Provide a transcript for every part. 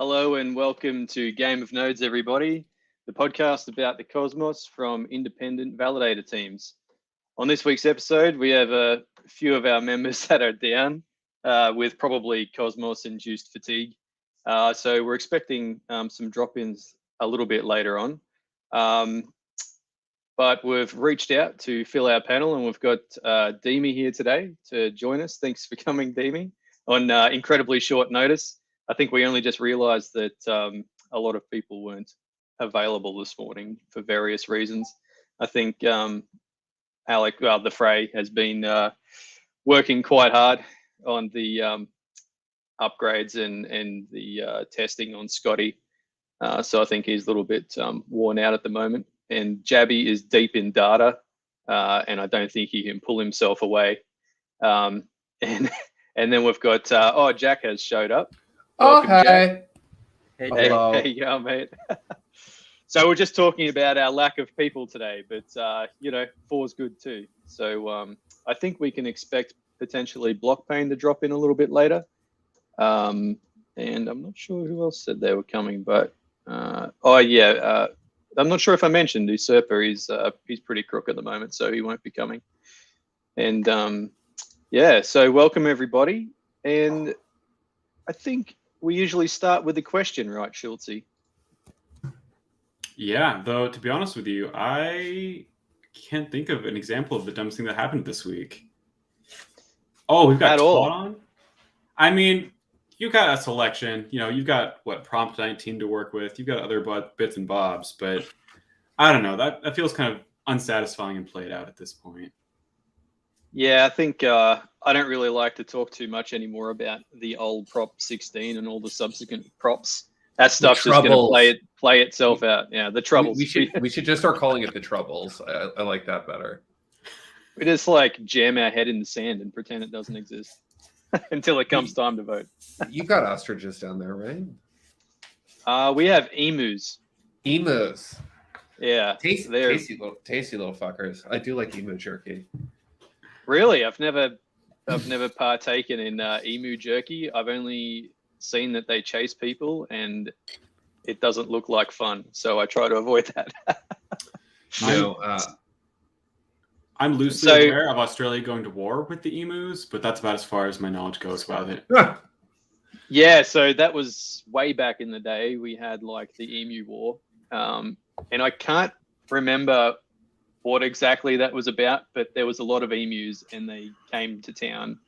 Hello and welcome to Game of Nodes, everybody, the podcast about the cosmos from independent validator teams. On this week's episode, we have a few of our members that are down with probably cosmos-induced fatigue. So we're expecting some drop-ins a little bit later on. But we've reached out to fill our panel, and we've got Demi here today to join us. Thanks for coming, Demi, on incredibly short notice. I think we only just realised that a lot of people weren't available this morning for various reasons. I think Alec, the Fray, has been working quite hard on the upgrades and the testing on Scotty. So I think he's a little bit worn out at the moment. And Jabby is deep in data, and I don't think he can pull himself away. And then we've got, Jack has showed up. Welcome, hey. Jack. Hello. Hey, yeah, mate. So we're just talking about our lack of people today, but, four's good too. So I think we can expect potentially Blockpain to drop in a little bit later. And I'm not sure who else said they were coming, but, I'm not sure if I mentioned Usurper. He's pretty crook at the moment, so he won't be coming. And, so welcome everybody. And I think we usually start with a question, right, Schultzy? Yeah, though, to be honest with you, I can't think of an example of the dumbest thing that happened this week. Oh, we've got Todd on? I mean, you got a selection. You've got, Prompt 19 to work with. You've got other bits and bobs, but I don't know. That feels kind of unsatisfying and played out at this point. Yeah, I think I don't really like to talk too much anymore about the old Prop 16 and all the subsequent props. That stuff's just going to play itself out. Yeah, the troubles. We should just start calling it the troubles. I like that better. We just jam our head in the sand and pretend it doesn't exist until it comes time to vote. You got ostriches down there, right? We have emus. Emus. Yeah, tasty little fuckers. I do like emu jerky. Really, I've never partaken in emu jerky. I've only seen that they chase people, and it doesn't look like fun. So I try to avoid that. I'm loosely aware of Australia going to war with the emus, but that's about as far as my knowledge goes about it. Yeah, so that was way back in the day. We had the emu war, and I can't remember what exactly that was about, but there was a lot of emus and they came to town,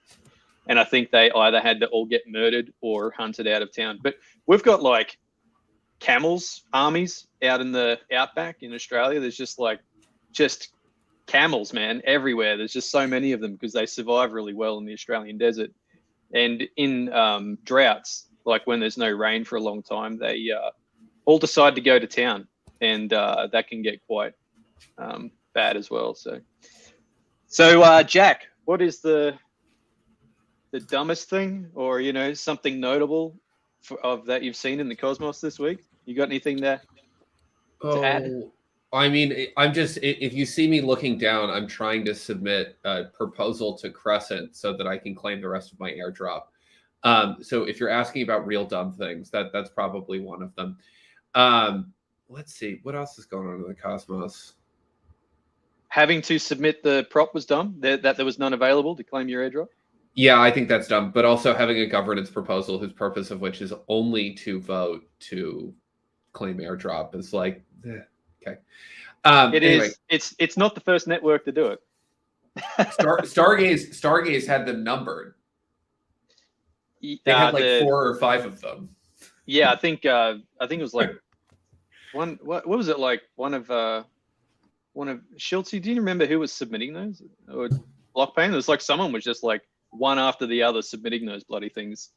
and I think they either had to all get murdered or hunted out of town. But we've got camels armies out in the outback in Australia. There's just camels, man, everywhere. There's just so many of them because they survive really well in the Australian desert. And in droughts, when there's no rain for a long time, they all decide to go to town, and that can get quite bad as well. So Jack, what is the dumbest thing, or something notable that you've seen in the cosmos this week? You got anything to add? I mean, if you see me looking down, I'm trying to submit a proposal to Crescent so that I can claim the rest of my airdrop. So if you're asking about real dumb things, that's probably one of them. Let's see, what else is going on in the cosmos? Having to submit the prop was dumb, that there was none available to claim your airdrop? Yeah, I think that's dumb. But also having a governance proposal whose purpose of which is only to vote to claim airdrop is okay. It's not the first network to do it. Stargaze had them numbered. They had 4 or 5 of them. Yeah, I think it was one. What was it one of Schultzy? Do you remember who was submitting those? Or Blockpain? It was someone was just one after the other submitting those bloody things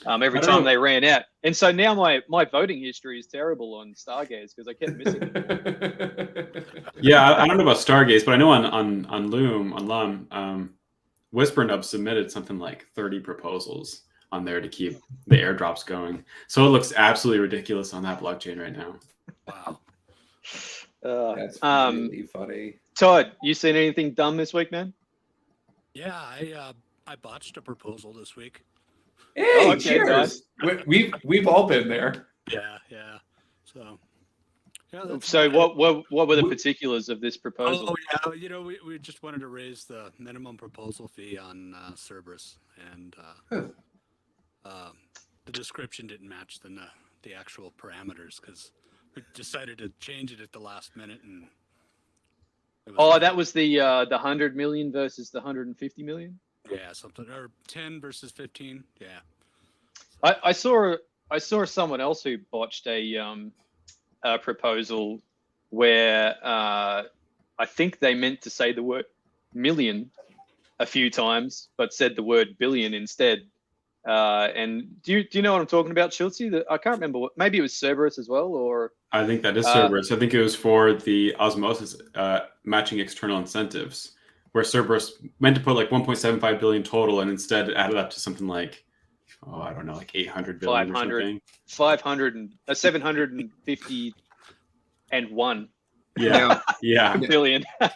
every time they ran out. And so now my voting history is terrible on Stargaze because I kept missing it. Yeah, I don't know about Stargaze, but I know on Loom, on Lum, Whispernub submitted something like 30 proposals on there to keep the airdrops going. So it looks absolutely ridiculous on that blockchain right now. Wow. That's really funny. Todd, you seen anything dumb this week, man? Yeah, I botched a proposal this week. Hey, cheers! We've all been there. Yeah, yeah. So, yeah. So what were the particulars of this proposal? Oh, yeah. We just wanted to raise the minimum proposal fee on Cerberus, and the description didn't match the actual parameters because we decided to change it at the last minute, and that was the 100 million versus the 150 million. Yeah, something, or 10 versus 15. Yeah. I saw someone else who botched a proposal where I think they meant to say the word million a few times, but said the word billion instead. And do you know what I'm talking about, Schultzy? I can't remember. Maybe it was Cerberus as well, or I think that is Cerberus. I think it was for the osmosis matching external incentives, where Cerberus meant to put like 1.75 billion total, and instead it added up to something like, I don't know, like 800 billion 500, or something. 750 and one. Yeah, yeah. Billion. Yeah,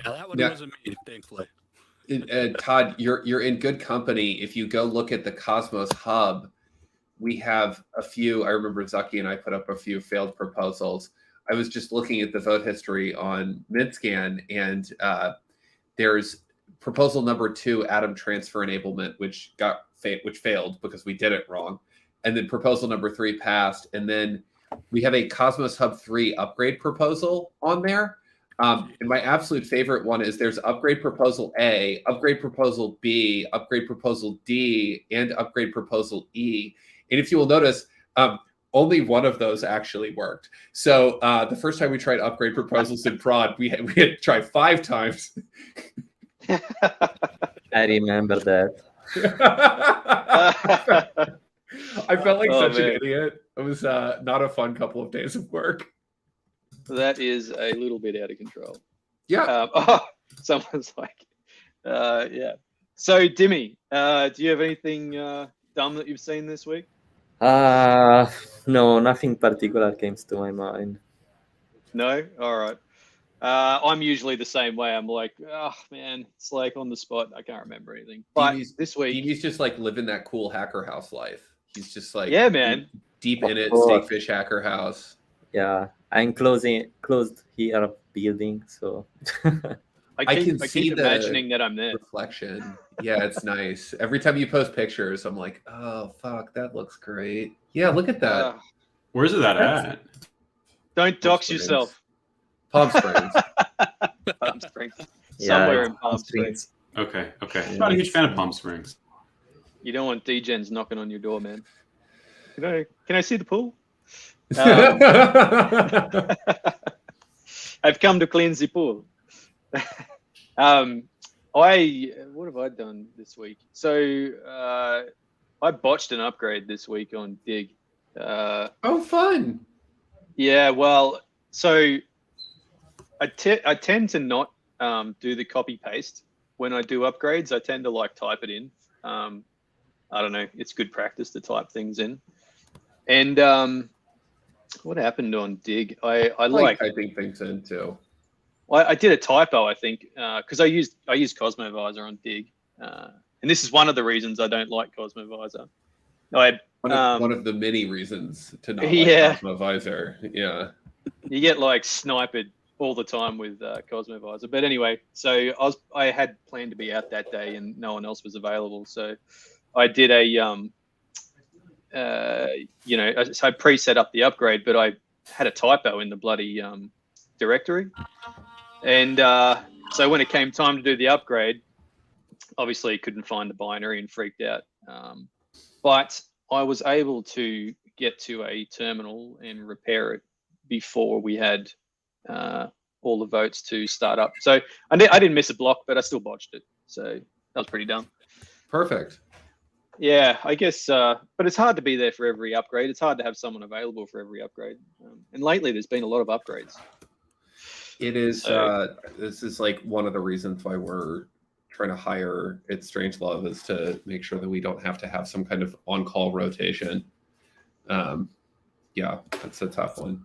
that one wasn't me, thankfully. Todd, you're in good company. If you go look at the Cosmos Hub, we have a few. I remember Zucky and I put up a few failed proposals. I was just looking at the vote history on MidScan, and there's proposal number 2, atom transfer enablement, which failed because we did it wrong, and then proposal number 3 passed, and then we have a Cosmos Hub 3 upgrade proposal on there. And my absolute favorite one is there's upgrade proposal A, upgrade proposal B, upgrade proposal D, and upgrade proposal E. And if you will notice, only one of those actually worked. So the first time we tried upgrade proposals in prod, we had to try 5 times. I remember that. I felt like such an idiot. It was not a fun couple of days of work. That is a little bit out of control. Yeah. Someone's like, yeah. So, Dimmy, do you have anything dumb that you've seen this week? No, nothing particular comes to my mind. No? All right. I'm usually the same way. I'm like, oh, man, it's like on the spot. I can't remember anything. But this week... He's just like living that cool hacker house life. He's just like... Yeah, man. Deep in it, Steakfish hacker house. Yeah, I'm closed here building, so I keep imagining that I'm there. Reflection. Yeah, it's nice. Every time you post pictures, I'm like, oh fuck, that looks great. Yeah, look at that. Where's that at? Don't dox yourself. Palm Springs. Palm Springs. Somewhere in Palm Springs. Okay. I'm not a huge fan of Palm Springs. You don't want D-Gens knocking on your door, man. Can I see the pool? I've come to cleanse the pool. What have I done this week? So I botched an upgrade this week on Dig. Oh, fun! Yeah, well, so I tend to not do the copy paste when I do upgrades. I tend to like type it in. I don't know. It's good practice to type things in. And what happened on Dig? I like typing things in too. I did a typo, I think, because I used Cosmovisor on Dig, and this is one of the reasons I don't like Cosmovisor. One of the many reasons to not like Cosmovisor. Yeah, you get like sniped all the time with Cosmovisor. But anyway, so I had planned to be out that day, and no one else was available, so I did so I pre-set up the upgrade, but I had a typo in the bloody directory. And so when it came time to do the upgrade, obviously couldn't find the binary and freaked out. But I was able to get to a terminal and repair it before we had all the votes to start up. So I didn't miss a block, but I still botched it. So that was pretty dumb. Perfect. Yeah, I guess, but it's hard to be there for every upgrade. It's hard to have someone available for every upgrade. And lately, there's been a lot of upgrades. It is. This is like one of the reasons why we're trying to hire at Strangelove, is to make sure that we don't have to have some kind of on-call rotation. Yeah, that's a tough one.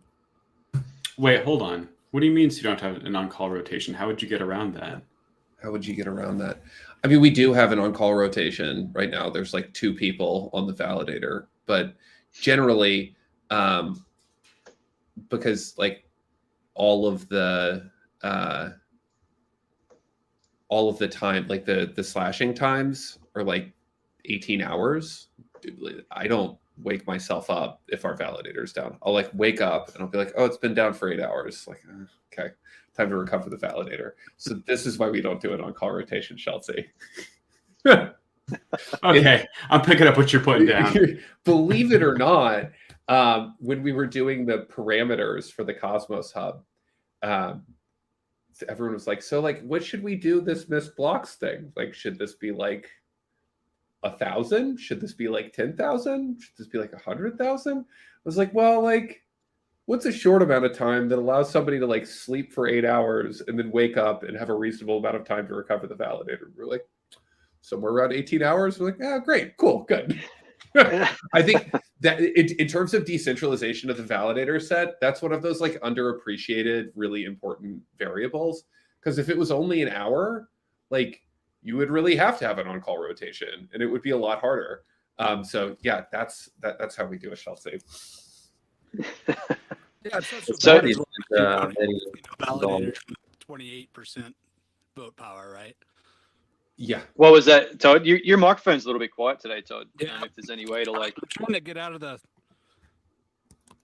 Wait, hold on. What do you mean you don't have an on-call rotation? How would you get around that? How would you get around that? I mean, we do have an on-call rotation right now. There's like 2 people on the validator, but generally because like all of the time, like the slashing times are like 18 hours. Dude, I don't wake myself up if our validator's down. I'll like wake up and I'll be like, oh, it's been down for 8 hours. Like, okay, time to recover the validator. So this is why we don't do it on call rotation, Chelsea. Okay, I'm picking up what you're putting down. Believe it or not, when we were doing the parameters for the Cosmos Hub, everyone was like, so like, what should we do this missed blocks thing? Like, should this be like 1,000? Should this be like 10,000? Should this be like 100,000? I was like, well, like, what's a short amount of time that allows somebody to like sleep for 8 hours and then wake up and have a reasonable amount of time to recover the validator? We're like, somewhere around 18 hours. We're like, yeah, great, cool, good. I think that in terms of decentralization of the validator set, that's one of those like underappreciated, really important variables. Because if it was only an hour, like you would really have to have an on-call rotation, and it would be a lot harder. So yeah, that's how we do it, Chelsea. Yeah, it's So- That is very validator 28% vote power, right? Yeah. What was that, Todd? Your microphone's a little bit quiet today, Todd. Yeah. If there's any way to like, I'm trying to get out of the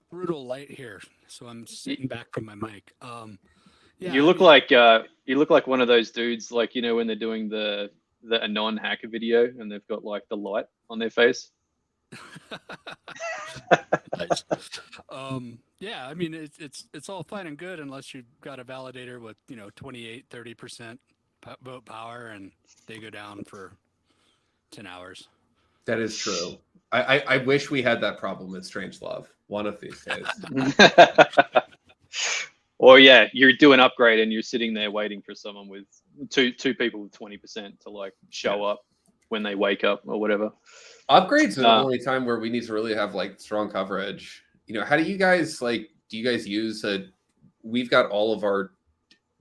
brutal light here, so I'm sitting back from my mic. Yeah, you look like one of those dudes, like when they're doing the Anon hacker video and they've got like the light on their face. Nice. Yeah, I mean it's all fine and good unless you've got a validator with 28-30% vote power and they go down for 10 hours. That is true. I wish we had that problem with Strangelove one of these days. Or yeah, you do an upgrade and you're sitting there waiting for someone with two people with 20% to like show up when they wake up or whatever. Upgrades are the only time where we need to really have like strong coverage. How do you guys do you guys use we've got all of our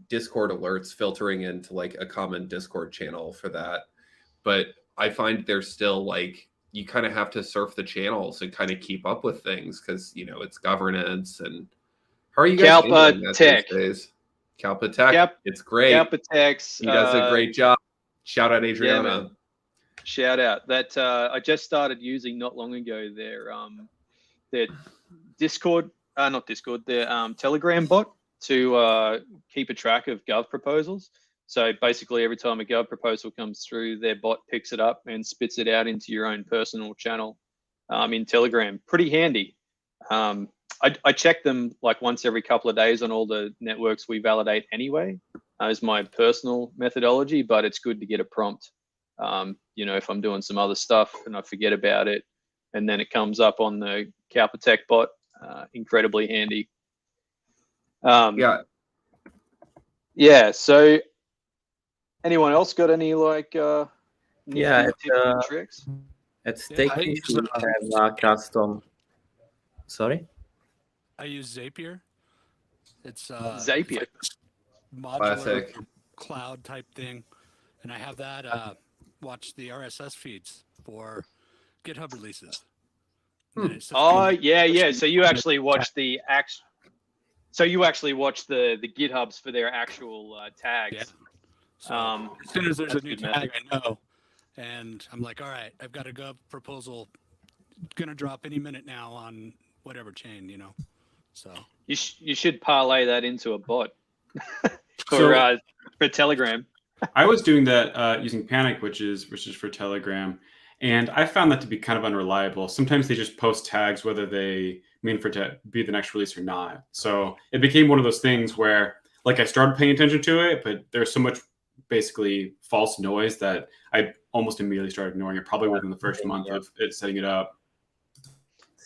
Discord alerts filtering into like a common Discord channel for that. But I find there's still like, you kind of have to surf the channels and kind of keep up with things because, it's governance. And how are you guys handling that these days? Kalpa Tech, it's great. Kalpa Tech's, he does a great job. Shout out Adriana. Yeah, shout out. That I just started using not long ago their Discord, not Discord, their Telegram bot to keep a track of Gov proposals. So basically every time a Gov proposal comes through, their bot picks it up and spits it out into your own personal channel in Telegram. Pretty handy. I check them like once every couple of days on all the networks we validate anyway, as my personal methodology, but it's good to get a prompt. If I'm doing some other stuff and I forget about it, and then it comes up on the Kalpa Tech bot, incredibly handy. Yeah. So anyone else got any like tips and tricks? At Stakefish we have a custom. Sorry? I use Zapier. It's Zapier. It's like modular Classic. cloud type thing, and I have that watch the RSS feeds for GitHub releases. Oh yeah. So you actually watch the GitHubs for their actual tags. Yeah. So as soon as there's a new tag, I know, and I'm like, all right, I've got a Gov proposal gonna drop any minute now on whatever chain, So you should parlay that into a bot for Telegram. I was doing that using Panic, which is for Telegram, and I found that to be kind of unreliable. Sometimes they just post tags whether they mean for it to be the next release or not. So it became one of those things where, like, I started paying attention to it, but there's so much basically false noise that I almost immediately started ignoring it. Probably within the first month of it setting it up.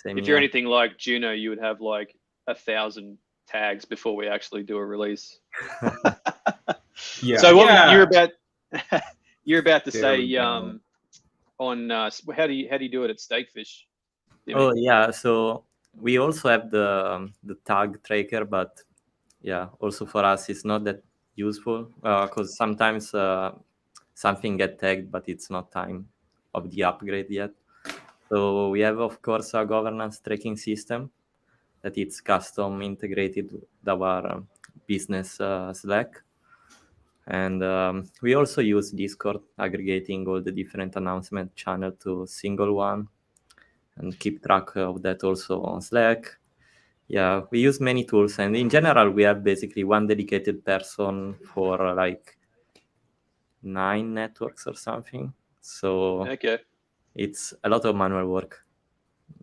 If you're anything like Juno, you would have like 1,000 tags before we actually do a release. Yeah. So what you're about to say on how do you do it at Stakefish? Oh yeah, so we also have the tag tracker, but yeah, also for us it's not that useful because sometimes something get tagged, but it's not time of the upgrade yet. So we have, of course, a governance tracking system that it's custom integrated with our business Slack. And we also use Discord, aggregating all the different announcement channel to single one, and keep track of that also on Slack. Yeah, we use many tools, and in general, we have basically one dedicated person for like 9 networks or something. So Okay. it's a lot of manual work.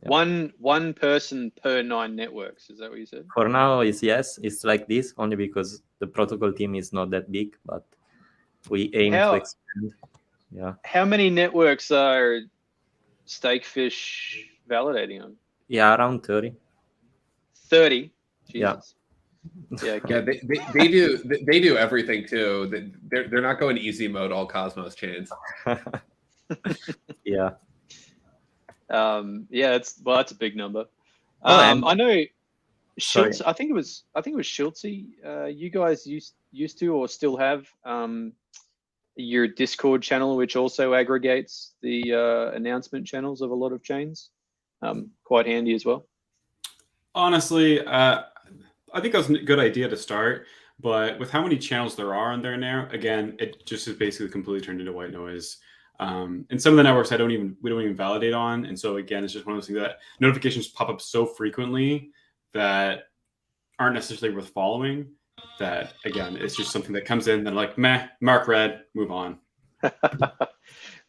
Yeah. One person per 9 networks. Is that what you said? For now, it's like this only because the protocol team is not that big, but we aim to expand. Yeah. How many networks are Steakfish validating on? Yeah, around 30. 30. Yeah. Jesus. Yeah. Yeah, they do everything too. They're not going easy mode all Cosmos chains. Yeah. Yeah, that's a big number. Oh, I know Sorry. Schultz, I think it was Schultz. You guys used to or still have your Discord channel, which also aggregates the announcement channels of a lot of chains. Quite handy as well. Honestly, I think that was a good idea to start, but with how many channels there are on there now, again, it just is basically completely turned into white noise. And some of the networks we don't even validate on, and so again, it's just one of those things that notifications pop up so frequently that aren't necessarily worth following. That again, it's just something that comes in, then like meh, mark red, move on.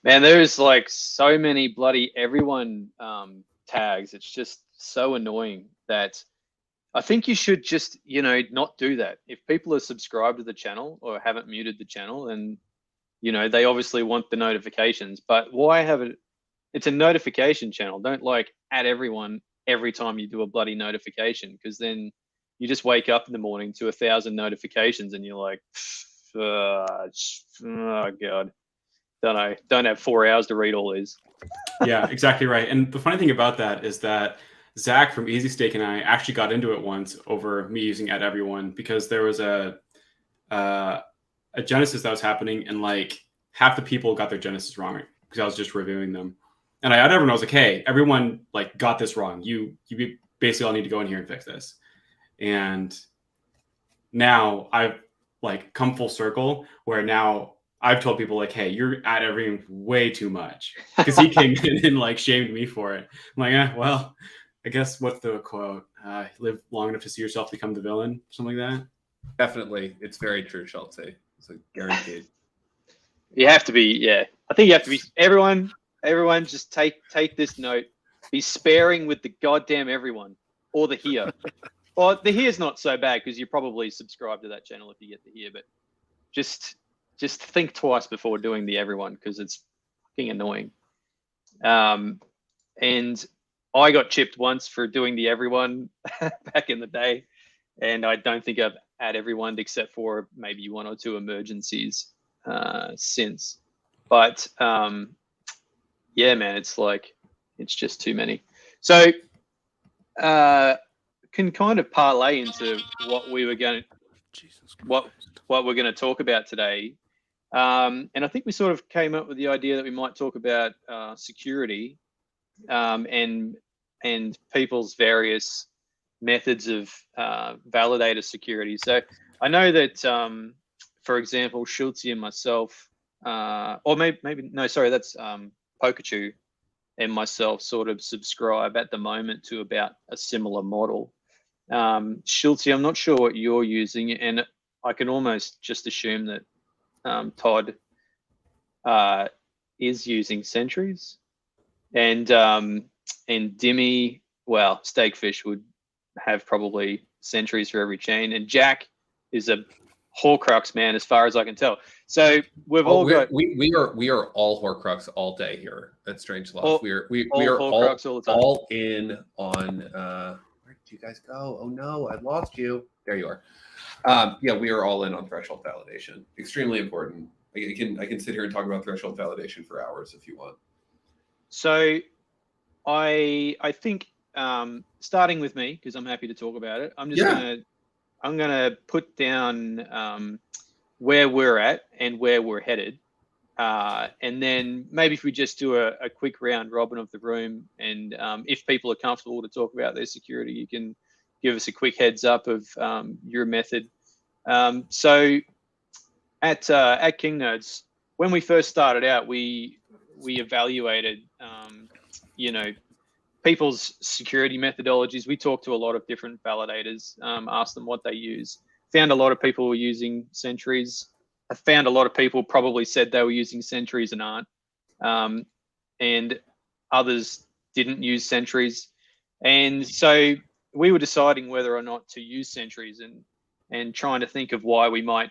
Man, there's like so many bloody everyone tags. It's just so annoying that I think you should just, not do that. If people are subscribed to the channel or haven't muted the channel, and they obviously want the notifications, but why have it? It's a notification channel. Don't like add everyone every time you do a bloody notification, because then you just wake up in the morning to 1,000 notifications and you're like, oh God, don't have 4 hours to read all these. Yeah, exactly right. And the funny thing about that is that Zach from Easy Steak and I actually got into it once over me using @everyone, because there was a Genesis that was happening, and like half the people got their Genesis wrong because I was just reviewing them. And everyone was like, hey, everyone like got this wrong. You basically all need to go in here and fix this. And now I've like come full circle where now I've told people like, hey, you're @everyone way too much, because he came in and like shamed me for it. I'm like, well, I guess what's the quote? Live long enough to see yourself become the villain, something like that. Definitely, it's very true, Schultz. It's like guaranteed. You have to be, yeah. I think you have to be everyone just take this note. Be sparing with the goddamn everyone, or the here. Well, the here's not so bad because you probably subscribe to that channel if you get the here, but just think twice before doing the everyone, because it's fucking annoying. And I got chipped once for doing the everyone back in the day, and I don't think I've @everyone except for maybe 1 or 2 emergencies since. But yeah, man, it's just too many. So can kind of parlay into what we were going to what we're going to talk about today. And I think we sort of came up with the idea that we might talk about security and people's various methods of validator security. So I know that, for example, Schultz and myself, or maybe no, sorry, that's Pokachu and myself sort of subscribe at the moment to about a similar model. Schultz, I'm not sure what you're using, and I can almost just assume that Todd is using sentries, and Dimmy, well, Steakfish would have probably sentries for every chain, and Jack is a Horcrux man, as far as I can tell. So we are all Horcrux all day here at Strangelove. We are all in on. Where did you guys go? Oh no, I lost you. There you are. Yeah, we are all in on threshold validation. Extremely important. I can sit here and talk about threshold validation for hours if you want. So I think starting with me, because I'm happy to talk about it. I'm gonna put down where we're at and where we're headed, and then maybe if we just do a quick round robin of the room, and if people are comfortable to talk about their security, you can give us a quick heads up of your method. So at King Nerds, when we first started out, we evaluated, people's security methodologies. We talked to a lot of different validators, asked them what they use. Found a lot of people were using sentries. I found a lot of people probably said they were using sentries and aren't. And others didn't use sentries. And so we were deciding whether or not to use sentries and trying to think of why we might,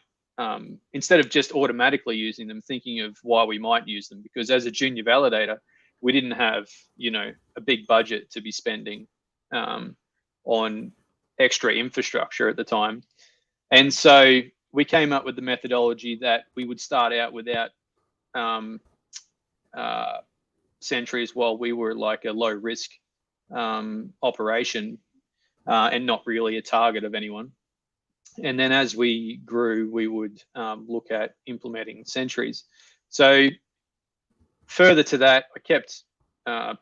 instead of just automatically using them, thinking of why we might use them. Because as a junior validator, we didn't have, a big budget to be spending on extra infrastructure at the time. And so we came up with the methodology that we would start out without sentries while we were like a low risk operation and not really a target of anyone. And then as we grew, we would look at implementing sentries. So further to that, I kept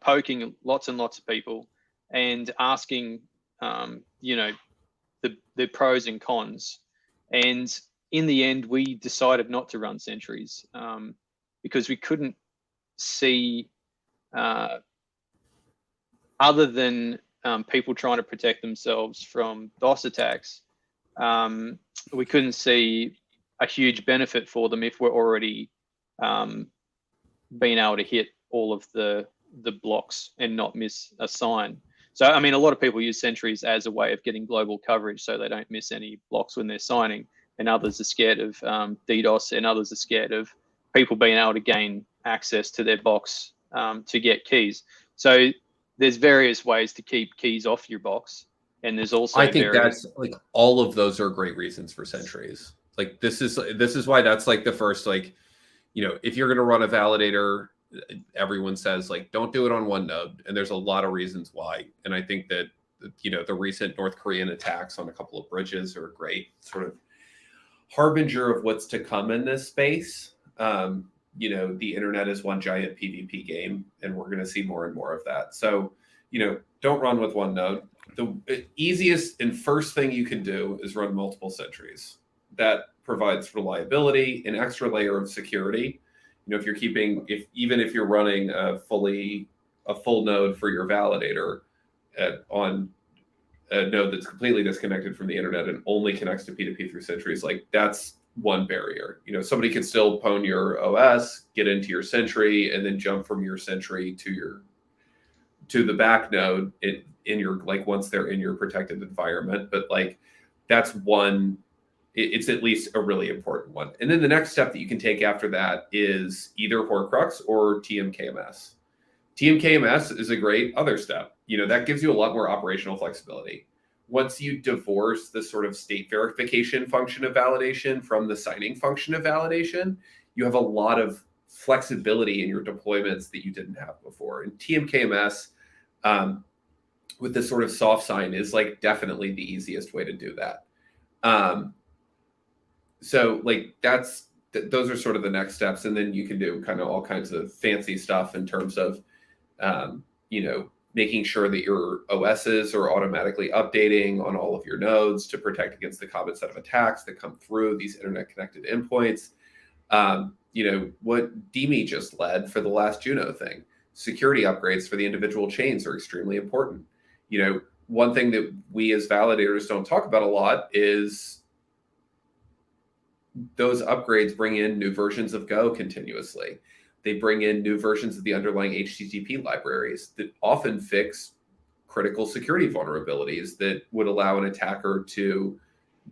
poking lots and lots of people and asking, the pros and cons. And in the end, we decided not to run sentries because we couldn't see, other than people trying to protect themselves from DOS attacks, we couldn't see a huge benefit for them if we're already being able to hit all of the blocks and not miss a sign. So, I mean, a lot of people use sentries as a way of getting global coverage so they don't miss any blocks when they're signing, and others are scared of DDoS, and others are scared of people being able to gain access to their box to get keys. So there's various ways to keep keys off your box. And there's also I think that's like all of those are great reasons for sentries. Like this is why that's like the first, like, if you're going to run a validator, everyone says like, don't do it on one node. And there's a lot of reasons why. And I think that, the recent North Korean attacks on a couple of bridges are a great sort of harbinger of what's to come in this space. The internet is one giant PvP game, and we're going to see more and more of that. So, don't run with one node. The easiest and first thing you can do is run multiple sentries. That provides reliability, an extra layer of security. If you're even if you're running a full node for your validator on a node that's completely disconnected from the internet and only connects to P2P through sentries, like that's one barrier. Somebody could still pwn your OS, get into your sentry, and then jump from your sentry to the back node in your, like, once they're in your protected environment. But like that's one. It's at least a really important one. And then the next step that you can take after that is either Horcrux or TMKMS. TMKMS is a great other step. That gives you a lot more operational flexibility. Once you divorce the sort of state verification function of validation from the signing function of validation, you have a lot of flexibility in your deployments that you didn't have before. And TMKMS with this sort of soft sign is like definitely the easiest way to do that. So like those are sort of the next steps. And then you can do kind of all kinds of fancy stuff in terms of, making sure that your OSs are automatically updating on all of your nodes to protect against the common set of attacks that come through these internet connected endpoints. What DME just led for the last Juno thing, security upgrades for the individual chains are extremely important. One thing that we as validators don't talk about a lot is those upgrades bring in new versions of Go continuously. They bring in new versions of the underlying HTTP libraries that often fix critical security vulnerabilities that would allow an attacker to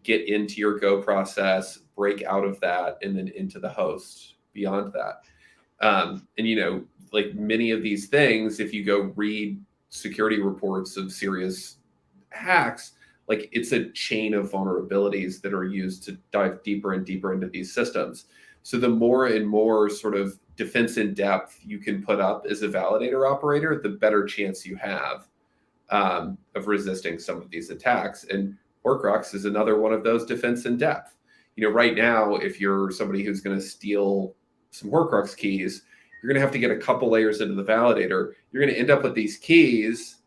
get into your Go process, break out of that, and then into the host beyond that. Like many of these things, if you go read security reports of serious hacks, like it's a chain of vulnerabilities that are used to dive deeper and deeper into these systems. So the more and more sort of defense in depth you can put up as a validator operator, the better chance you have of resisting some of these attacks. And Horcrux is another one of those defense in depth. Right now, if you're somebody who's going to steal some Horcrux keys, you're going to have to get a couple layers into the validator. You're going to end up with these keys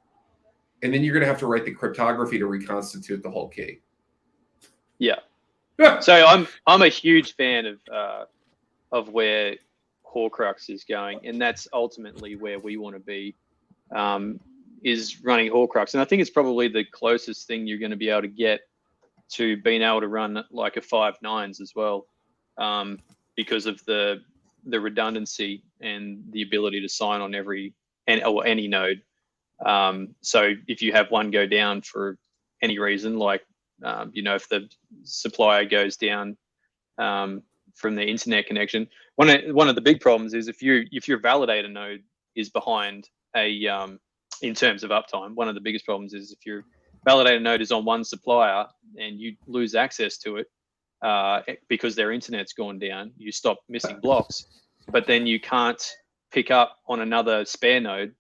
and then you're going to have to write the cryptography to reconstitute the whole key. Yeah. So I'm a huge fan of where Horcrux is going, and that's ultimately where we want to be, is running Horcrux. And I think it's probably the closest thing you're going to be able to get to being able to run like a 5.9s as well, because of the redundancy and the ability to sign on any node. So if you have one go down for any reason, like if the supplier goes down from the internet connection, one of the big problems is if your validator node is behind in terms of uptime, one of the biggest problems is if your validator node is on one supplier and you lose access to it because their internet's gone down, you stop missing blocks, but then you can't pick up on another spare node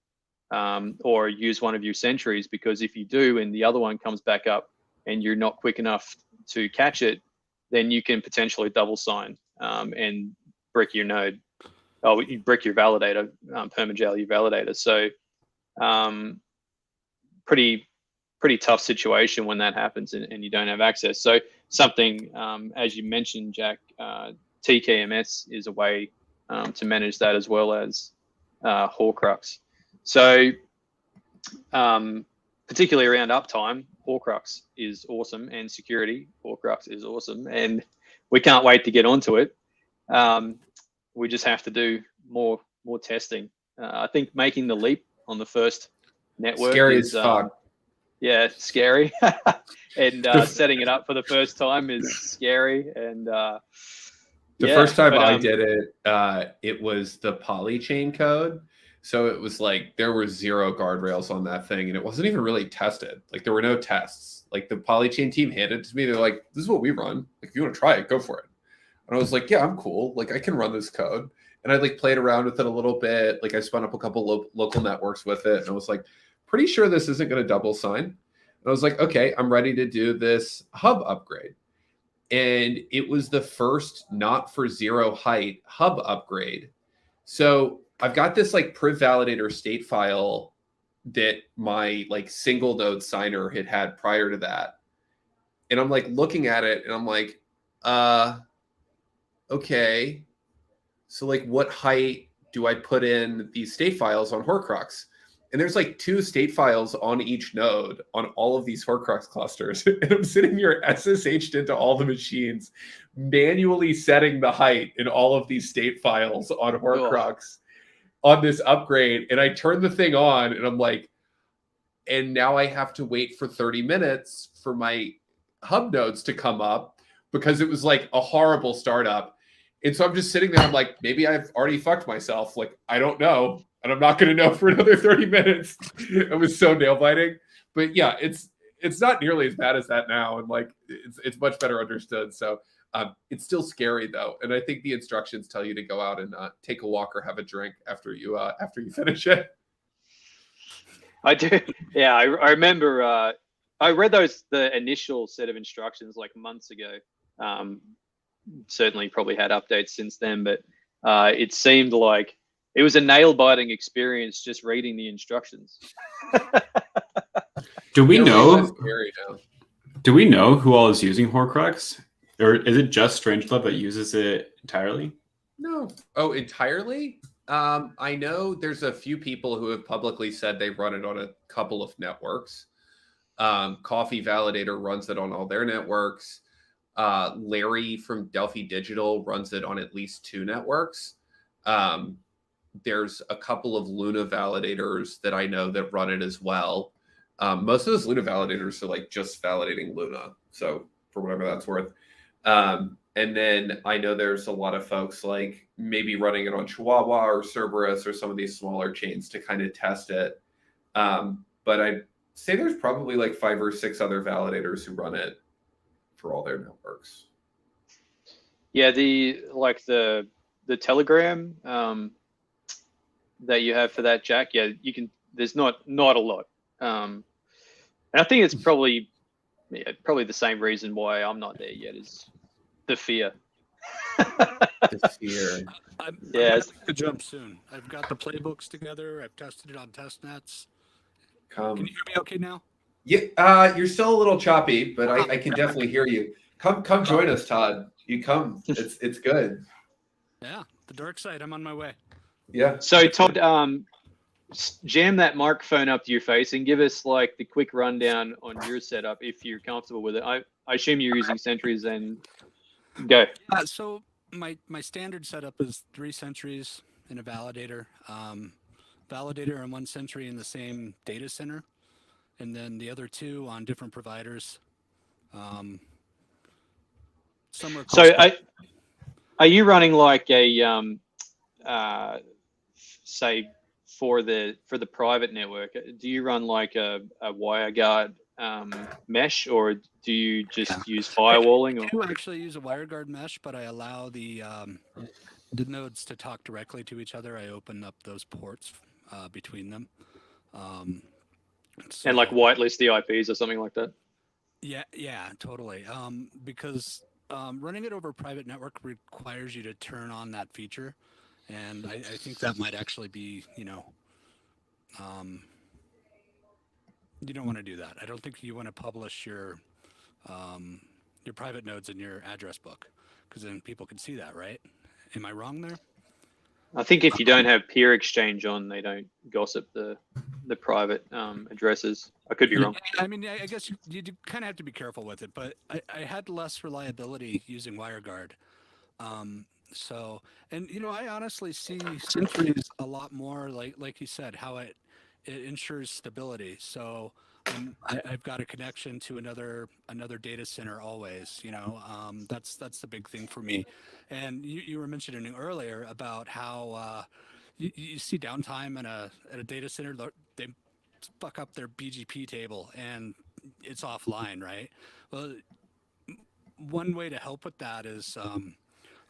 or use one of your sentries, because if you do and the other one comes back up and you're not quick enough to catch it, then you can potentially double sign and brick your node. Oh, you brick your validator, permajail your validator. So pretty tough situation when that happens and you don't have access. So something, as you mentioned, Jack, TKMS is a way to manage that, as well as Horcrux. So particularly around uptime, Horcrux is awesome, and security, Horcrux is awesome, and we can't wait to get onto it. We just have to do more testing. I think making the leap on the first network Scary is as fuck. Yeah, scary. And setting it up for the first time is scary. And the first time I did it, it was the polychain code. So it was like there were 0 guardrails on that thing, and it wasn't even really tested. Like there were no tests. Like the polychain team handed it to me. They're like, "This is what we run. Like if you want to try it, go for it." And I was like, "Yeah, I'm cool. Like I can run this code." And I like played around with it a little bit. Like I spun up a couple local networks with it, and I was like, pretty sure this isn't going to double sign. And I was like, okay, I'm ready to do this hub upgrade. And it was the first not for 0 height hub upgrade. So I've got this like priv validator state file that my like single node signer had prior to that. And I'm like looking at it and I'm like, okay. So like what height do I put in these state files on Horcrux? And there's like 2 state files on each node on all of these Horcrux clusters. And I'm sitting here SSH'd into all the machines, manually setting the height in all of these state files on Horcrux on this upgrade. And I turn the thing on and I'm like, and now I have to wait for 30 minutes for my hub nodes to come up because it was like a horrible startup. And so I'm just sitting there. I'm like, maybe I've already fucked myself. Like, I don't know. And I'm not going to know for another 30 minutes. It was so nail biting. But yeah, it's not nearly as bad as that now. And like, it's much better understood. So it's still scary though. And I think the instructions tell you to go out and take a walk or have a drink after you finish it. I do. Yeah, I remember. I read the initial set of instructions like months ago. Certainly, probably had updates since then, but it seemed like it was a nail-biting experience just reading the instructions. Do we know? Scary now. Do we know who all is using Horcrux, or is it just Strangelove that uses it entirely? No. Oh, entirely? I know there's a few people who have publicly said they run it on a couple of networks. Coffee Validator runs it on all their networks. Larry from Delphi Digital runs it on at least 2 networks. There's a couple of Luna validators that I know that run it as well. Most of those Luna validators are like just validating Luna. So for whatever that's worth. And then I know there's a lot of folks like maybe running it on Chihuahua or Cerberus or some of these smaller chains to kind of test it. But I'd say there's probably like 5 or 6 other validators who run it for all their networks. Yeah, the Telegram that you have for that, Jack. Yeah, you can. There's not a lot, and I think it's probably the same reason why I'm not there yet is the fear. The fear. I'm Yes. to jump soon. I've got the playbooks together. I've tested it on test nets. come. Can you hear me okay now? Yeah, you're still a little choppy, but I can definitely hear you. Come join us, Todd. You come. It's good. Yeah, the dark side. I'm on my way. Yeah. So Todd, jam that microphone up to your face and give us like the quick rundown on your setup if you're comfortable with it. I assume you're using sentries and go. So my standard setup is 3 sentries in a validator, validator and 1 sentry in the same data center, and then the other 2 on different providers. So are you running like a say for the private network? Do you run like a WireGuard mesh, or do you just use firewalling? I do actually use a WireGuard mesh, but I allow the nodes to talk directly to each other. I open up those ports between them. And like whitelist the IPs or something like that? Yeah, totally. Because running it over a private network requires you to turn on that feature. And I think that might actually be, you don't want to do that. I don't think you want to publish your private nodes in your address book, because then people can see that, right? Am I wrong there? I think if you don't have peer exchange on, they don't gossip the private addresses. I could be wrong. I mean, I guess you kind of have to be careful with it, but I had less reliability using WireGuard. So, and I honestly see sentries a lot more like you said, how it ensures stability. So I've got a connection to another data center always. That's the big thing for me. And you were mentioning earlier about how you see downtime at a data center. They fuck up their BGP table and it's offline, right? Well, one way to help with that is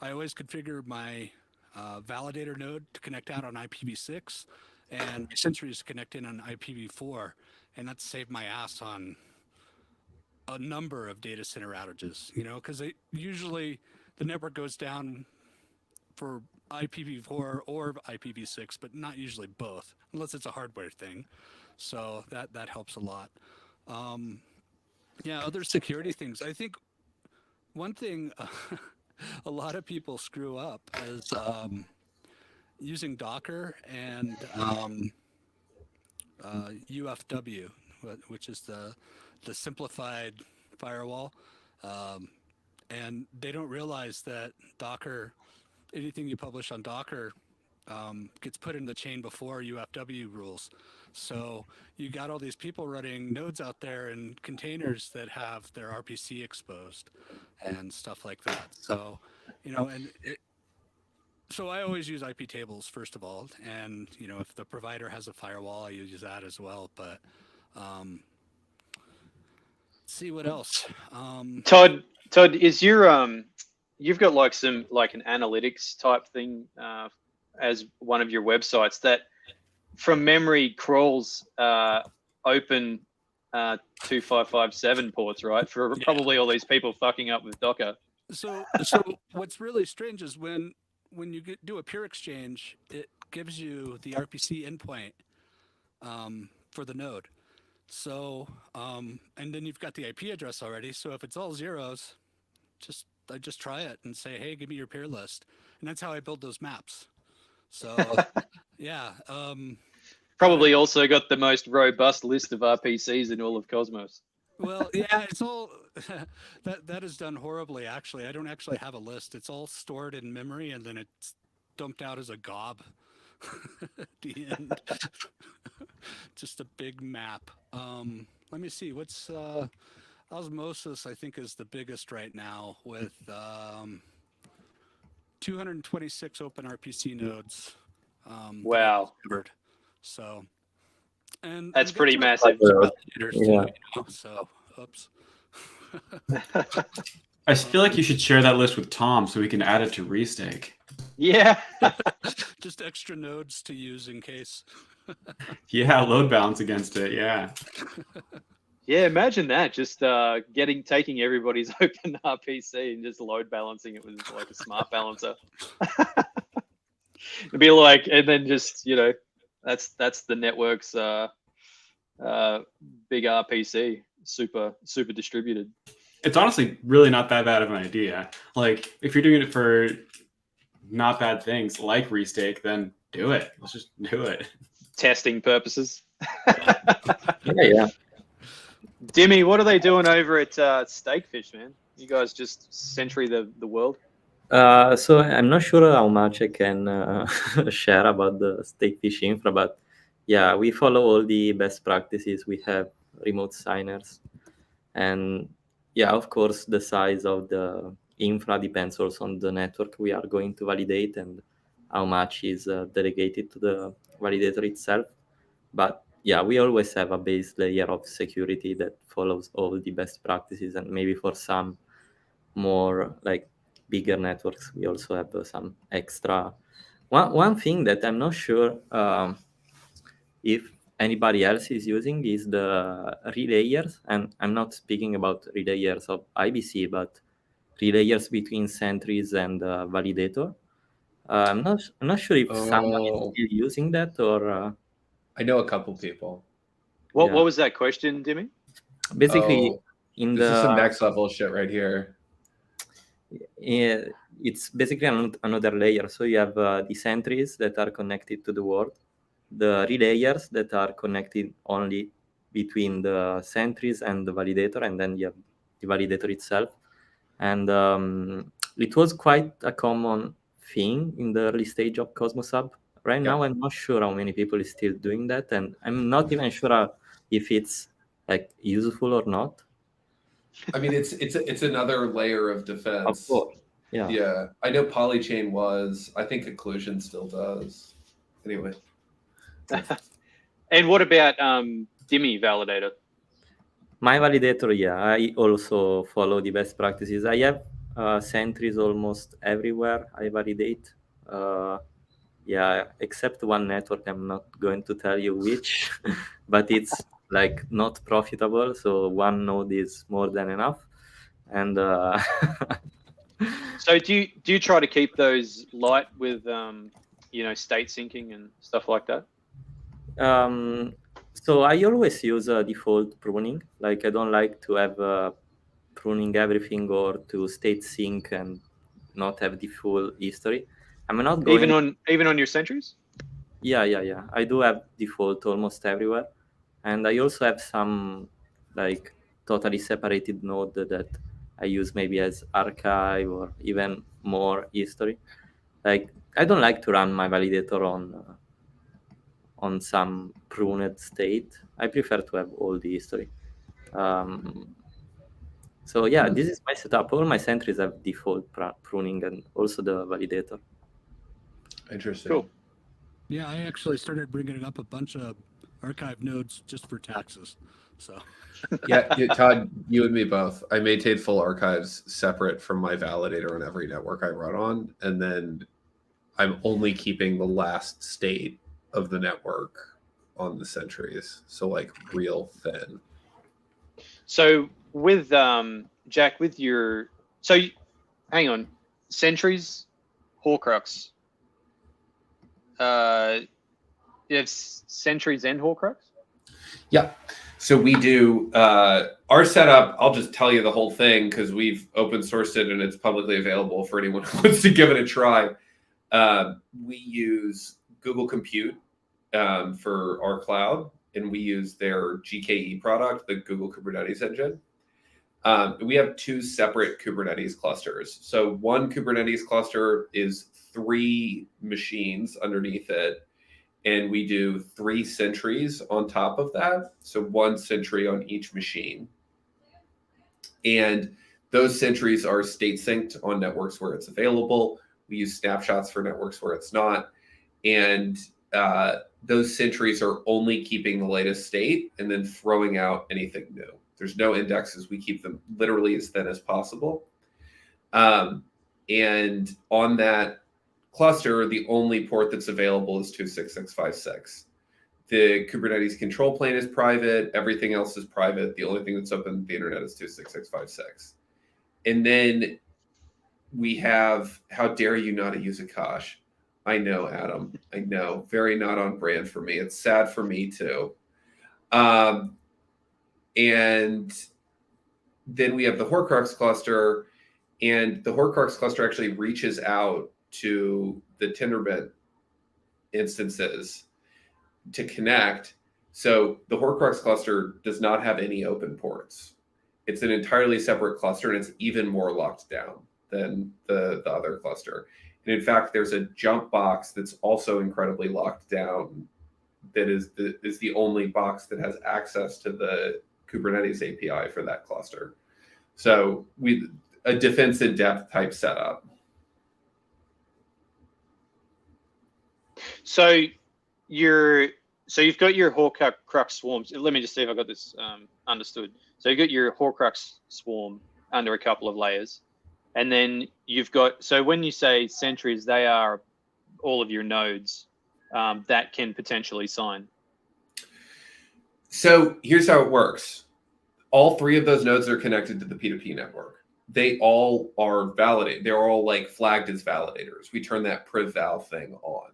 I always configure my validator node to connect out on IPv6 and my sentries to connect in on IPv4, and that's saved my ass on a number of data center outages, because usually the network goes down for IPv4 or IPv6, but not usually both, unless it's a hardware thing. So that helps a lot. Other security things. I think one thing a lot of people screw up is using Docker and UFW, which is the simplified firewall. And they don't realize that Docker, anything you publish on Docker gets put in the chain before UFW rules. So you got all these people running nodes out there in containers that have their RPC exposed and stuff like that. So, so I always use IP tables first of all, and if the provider has a firewall, I use that as well. But let's see what else. Todd, is your you've got like an analytics type thing as one of your websites that from memory crawls open 2557 ports, right? For probably all these people fucking up with Docker. So what's really strange is when you do a peer exchange, it gives you the RPC endpoint for the node. So and then you've got the IP address already. So if it's all zeros, I just try it and say, hey, give me your peer list, and that's how I build those maps. So yeah. Probably also got the most robust list of RPCs in all of Cosmos. Well, yeah, it's all that is done horribly. Actually, I don't actually have a list. It's all stored in memory, and then it's dumped out as a gob at the end. Just a big map. Let me see. What's Osmosis? I think is the biggest right now with 226 open RPC nodes. Wow. So, and that's pretty massive. Yeah. So, oops. I feel like you should share that list with Tom so we can add it to Restake. Yeah. Just extra nodes to use in case. Yeah, load balance against it. Yeah. Yeah, imagine that. Just taking everybody's open RPC and just load balancing it with like a smart balancer. It'd be like, and then just that's the network's big RPC, super distributed. It's honestly really not that bad of an idea. Like, if you're doing it for not bad things like Restake, then do it. Let's just do it. Testing purposes. Yeah. Dimmy, what are they doing over at Steakfish, man? You guys just century the world. So I'm not sure how much I can share about the Steakfish infra, but yeah, we follow all the best practices. We have remote signers, and yeah, of course, the size of the infra depends also on the network we are going to validate and how much is delegated to the validator itself. But yeah, we always have a base layer of security that follows all the best practices, and maybe for some more like bigger networks, we also have some extra. One thing that I'm not sure if anybody else is using is the relayers, and I'm not speaking about relayers of IBC, but relayers between sentries and validator. I'm not sure if someone is still using that or. I know a couple people. What was that question, Dimmy? Basically, this is some next level shit right here. It's basically another layer. So you have the sentries that are connected to the world, the relayers that are connected only between the sentries and the validator, and then you have the validator itself. And it was quite a common thing in the early stage of Cosmos Hub. Right now, I'm not sure how many people is still doing that, and I'm not even sure if it's like useful or not. I mean, it's another layer of defense. Of course. Yeah. Yeah. I know Polychain was. I think Occlusion still does. Anyway. And what about Dimmy validator? My validator, yeah, I also follow the best practices. I have sentries almost everywhere I validate. Yeah, except one network. I'm not going to tell you which, but it's like not profitable. So one node is more than enough. And so do you try to keep those light with state syncing and stuff like that? So I always use default pruning. Like I don't like to have pruning everything or to state sync and not have the full history. I'm not going even on your sentries. Yeah. I do have default almost everywhere, and I also have some like totally separated node that I use maybe as archive or even more history. Like I don't like to run my validator on some pruned state. I prefer to have all the history. So yeah, this is my setup. All my sentries have default pruning and also the validator. Interesting. Cool. Yeah, I actually started bringing up a bunch of archive nodes just for taxes. So. Yeah, Todd, you and me both. I maintain full archives separate from my validator on every network I run on, and then I'm only keeping the last state of the network on the sentries. So like real thin. So with Jack, with your hang on, sentries, Horcrux. You have sentries and Horcrux? Yeah. So we do our setup. I'll just tell you the whole thing because we've open sourced it and it's publicly available for anyone who wants to give it a try. We use Google Compute for our cloud, and we use their GKE product, the Google Kubernetes engine. We have two separate Kubernetes clusters. So one Kubernetes cluster is 3 machines underneath it, and we do 3 sentries on top of that. So 1 sentry on each machine. And those sentries are state synced on networks where it's available. We use snapshots for networks where it's not. And those sentries are only keeping the latest state and then throwing out anything new. There's no indexes. We keep them literally as thin as possible. And on that cluster, the only port that's available is 26656. The Kubernetes control plane is private. Everything else is private. The only thing that's open on the internet is 26656. And then we have, how dare you not use Akash? I know, Adam. I know. Very not on brand for me. It's sad for me too. And then we have the Horcrux cluster, and the Horcrux cluster actually reaches out to the Tendermint instances to connect. So the Horcrux cluster does not have any open ports. It's an entirely separate cluster, and it's even more locked down than the other cluster. And in fact, there's a jump box that's also incredibly locked down that is the only box that has access to the Kubernetes API for that cluster. So a defense in depth type setup. So you've got your Horcrux swarms. Let me just see if I got this understood. So you've got your Horcrux swarm under a couple of layers, and then you've got, so when you say sentries, they are all of your nodes that can potentially sign. So here's how it works. All three of those nodes are connected to the P2P network. They all are validated. They're all like flagged as validators. We turn that priv-val thing on.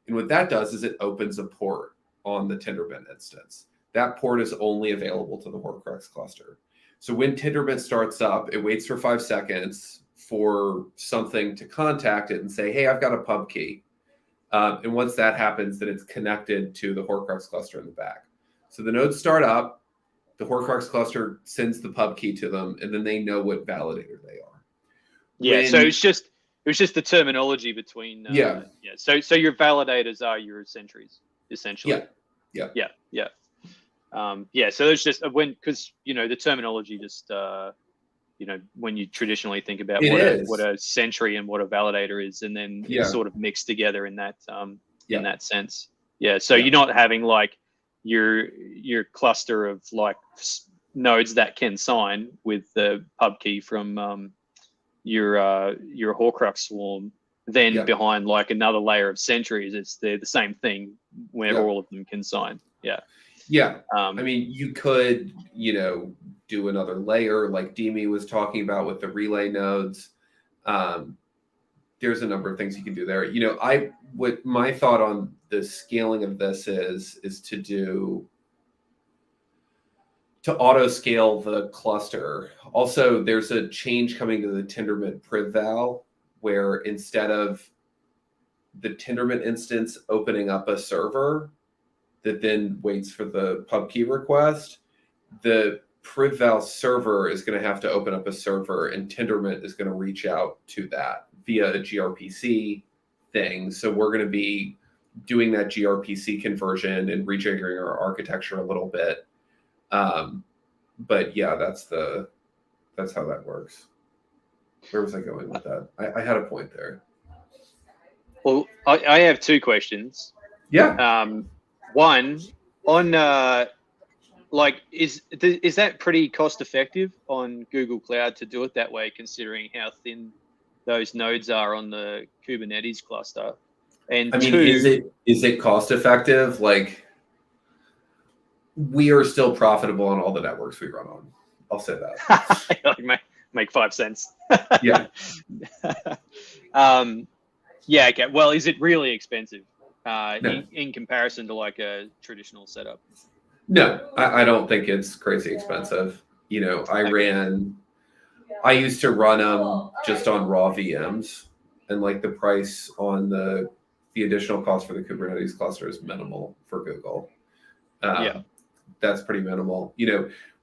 And what that does is it opens a port on the Tendermint instance. That port is only available to the Horcrux cluster. So when Tendermint starts up, it waits for 5 seconds for something to contact it and say, hey, I've got a pub key. And once that happens, then it's connected to the Horcrux cluster in the back. So the nodes start up, the Horcrux cluster sends the pub key to them, and then they know what validator they are. Yeah, so it was just the terminology between. Yeah. So your validators are your sentries, essentially. Yeah. So it's just because the terminology just when you traditionally think about what a sentry and what a validator is, and then it's sort of mixed together in that in that sense. Yeah. So you're not having like your cluster of like nodes that can sign with the pub key from your Horcrux swarm. Then behind like another layer of sentries, they're the same thing where all of them can sign. Yeah. Yeah. I mean, you could, do another layer like Demi was talking about with the relay nodes. There's a number of things you can do there. What my thought on the scaling of this is to auto scale the cluster. Also, there's a change coming to the Tendermint priv-val where instead of the Tendermint instance opening up a server that then waits for the pub key request, the priv-val server is going to have to open up a server, and Tendermint is going to reach out to that via a gRPC thing. So we're going to be doing that gRPC conversion and rejiggering our architecture a little bit. But yeah, that's how that works. Where was I going with that? I had a point there. Well, I have two questions. Yeah. One on is that pretty cost effective on Google Cloud to do it that way, considering how thin those nodes are on the Kubernetes cluster? And I mean, is it cost effective? Like, we are still profitable on all the networks we run on. I'll say that. Make 5 cents. Yeah. Yeah. Okay. Well, is it really expensive No. in comparison to like a traditional setup? No, I don't think it's crazy expensive. I used to run them just on raw VMs, and like the price on the additional cost for the Kubernetes cluster is minimal for Google. That's pretty minimal.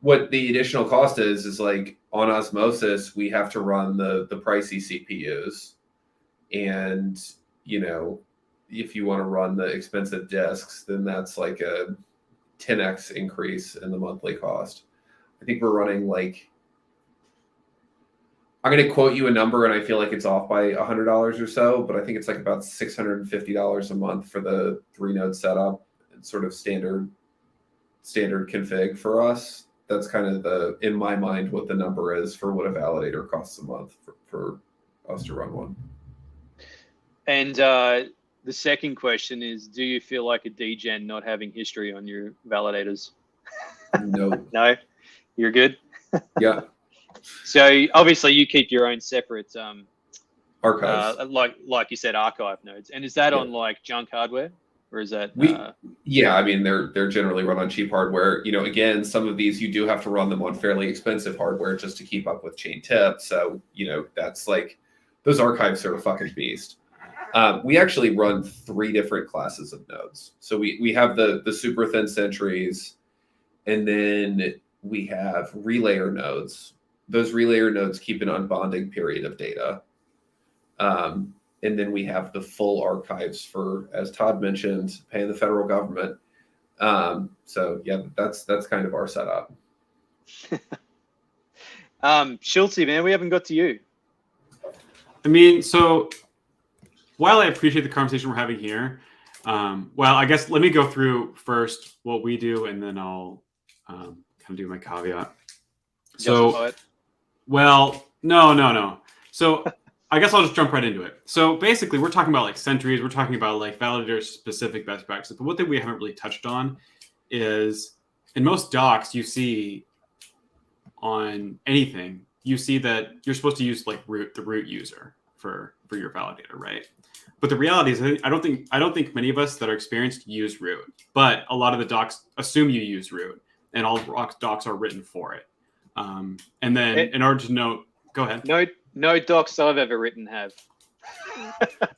What the additional cost is like on Osmosis, we have to run the pricey CPUs. And, if you want to run the expensive disks, then that's like a 10x increase in the monthly cost. I think we're running like, I'm going to quote you a number and I feel like it's off by $100 or so, but I think it's like about $650 a month for the 3-node setup. It's sort of standard config for us. That's kind of in my mind, what the number is for what a validator costs a month for us to run one. And the second question is, do you feel like a degen not having history on your validators? No. No? You're good? Yeah. So obviously you keep your own separate archives. like you said, archive nodes. And is that on like junk hardware? or is that? Yeah, I mean they're generally run on cheap hardware. Again, some of these you do have to run them on fairly expensive hardware just to keep up with chain tip. So that's like those archives are a fucking beast. We actually run 3 different classes of nodes. So we have the super thin sentries, and then we have relayer nodes. Those relayer nodes keep an unbonding period of data. And then we have the full archives for, as Todd mentioned, paying the federal government. So yeah, that's kind of our setup. Schultzy, man, we haven't got to you. I mean, so while I appreciate the conversation we're having here, well, I guess let me go through first what we do, and then I'll kind of do my caveat. So, well, no. So I guess I'll just jump right into it. So basically, we're talking about like sentries. We're talking about like validator-specific best practices. But one thing we haven't really touched on is in most docs you see on anything, you see that you're supposed to use like the root user for your validator, right? But the reality is, I don't think many of us that are experienced use root. But a lot of the docs assume you use root, and all docs are written for it. And then in order to know, go ahead. No docs I've ever written have.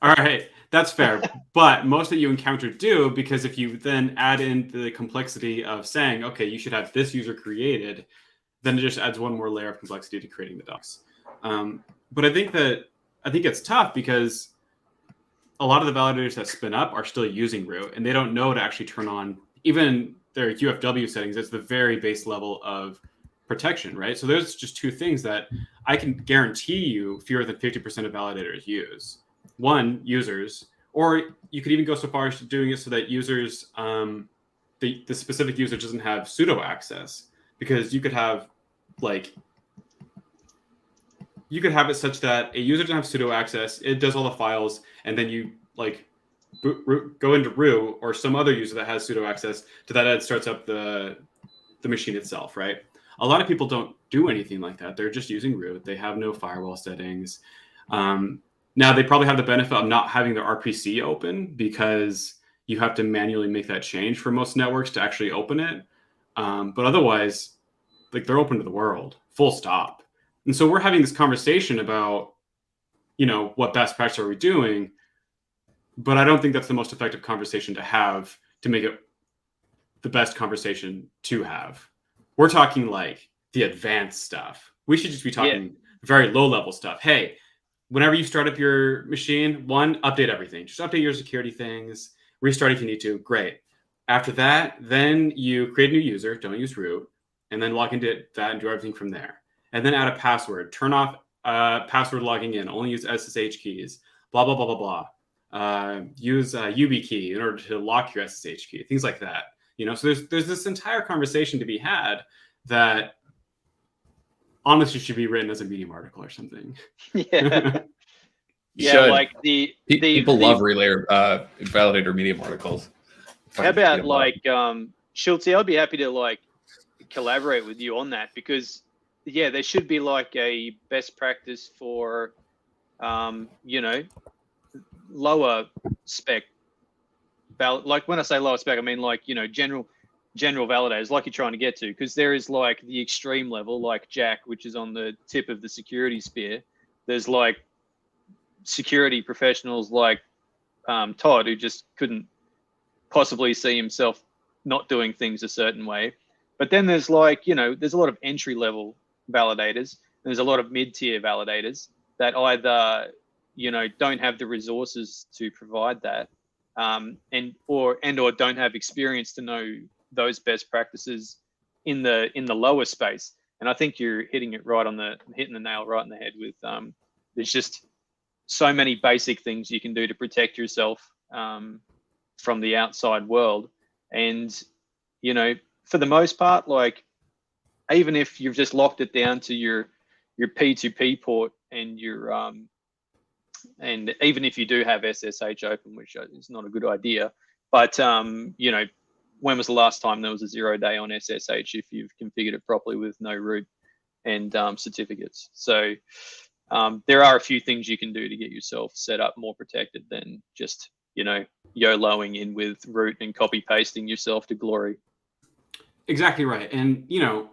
All right, that's fair. But most that you encounter do, because if you then add in the complexity of saying, okay, you should have this user created, then it just adds one more layer of complexity to creating the docs. But I think it's tough because a lot of the validators that spin up are still using root, and they don't know to actually turn on even their UFW settings. It's the very base level of protection, right? So there's just 2 things that I can guarantee you fewer than 50% of validators use. One, users, or you could even go so far as to doing it so that users, the specific user doesn't have sudo access, because you could have it such that a user doesn't have sudo access, it does all the files, and then you go into root or some other user that has sudo access to that, it starts up the machine itself, right? A lot of people don't do anything like that. They're just using root. They have no firewall settings. Now, they probably have the benefit of not having their RPC open, because you have to manually make that change for most networks to actually open it. But otherwise, like, they're open to the world, full stop. And so we're having this conversation about, what best practice are we doing? But I don't think that's the most effective conversation to have to make it the best conversation to have. We're talking like the advanced stuff. We should just be talking very low level stuff. Hey, whenever you start up your machine, 1, update everything. Just update your security things. Restart if you need to. Great. After that, then you create a new user. Don't use root. And then log into that and do everything from there. And then add a password. Turn off password logging in. Only use SSH keys. Blah, blah, blah, blah, blah. Use YubiKey in order to lock your SSH key. Things like that. So there's this entire conversation to be had that honestly should be written as a Medium article or something. Yeah. Like people love relayer validator Medium articles. How about Schultzy? I'd be happy to collaborate with you on that, because there should be like a best practice for lower spec. Like when I say lower spec, I mean general validators, like you're trying to get to, because there is like the extreme level, like Jack, which is on the tip of the security spear. There's like security professionals like Todd, who just couldn't possibly see himself not doing things a certain way. But then there's there's a lot of entry level validators, and there's a lot of mid-tier validators that either don't have the resources to provide that, and or don't have experience to know those best practices in the lower space. And I think you're hitting the nail right on the head with there's just so many basic things you can do to protect yourself from the outside world. And for the most part, even if you've just locked it down to your P2P port and your and even if you do have SSH open, which is not a good idea, but when was the last time there was a 0-day on SSH if you've configured it properly with no root and certificates? So there are a few things you can do to get yourself set up more protected than just YOLOing in with root and copy pasting yourself to glory. Exactly right. And, to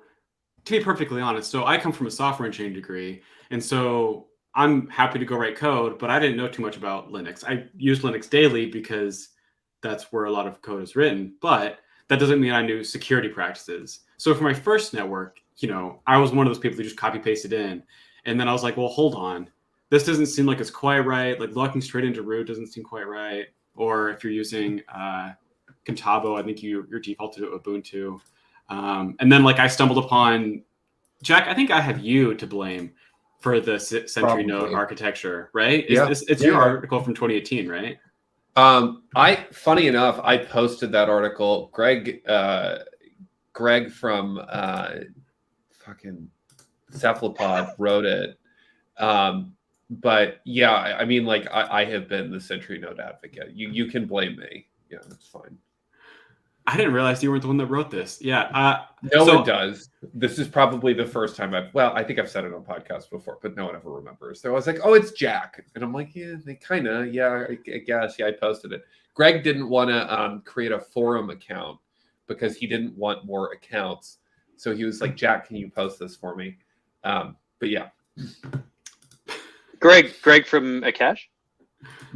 be perfectly honest, so I come from a software engineering degree, and so I'm happy to go write code, but I didn't know too much about Linux. I use Linux daily because that's where a lot of code is written, but that doesn't mean I knew security practices. So for my first network, I was one of those people who just copy pasted in. And then I was like, well, hold on. This doesn't seem like it's quite right. Like locking straight into root doesn't seem quite right. Or if you're using Contabo, I think your default to Ubuntu. And then I stumbled upon, Jack, I think I have you to blame for the Sentry node architecture, right? Yeah. It's your article from 2018, right? Funny enough, I posted that article. Greg from fucking Cephalopod wrote it. But yeah, I mean, I have been the Sentry node advocate. You can blame me. Yeah, that's fine. I didn't realize you weren't the one that wrote this. Yeah. No one does. This is probably the first time I think I've said it on podcasts before, but no one ever remembers. So I was like, oh, it's Jack. And I'm like, yeah, they kind of, yeah, I guess. Yeah, I posted it. Greg didn't want to create a forum account because he didn't want more accounts. So he was like, Jack, can you post this for me? But yeah. Greg from Akash?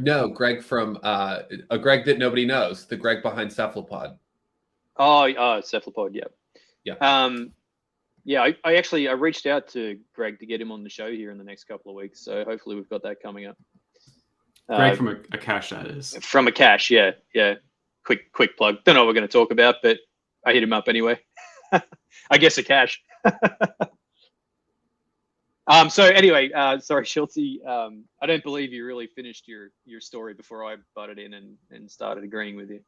No, Greg from a Greg that nobody knows. The Greg behind Cephalopod. Oh, Cephalopod, yeah. Yeah. Yeah, I reached out to Greg to get him on the show here in the next couple of weeks. So hopefully we've got that coming up. Greg from Akash, that is. From Akash, yeah. Quick plug. Don't know what we're going to talk about, but I hit him up anyway. I guess Akash. So anyway, sorry, Schultze. I don't believe you really finished your story before I butted in and started agreeing with you.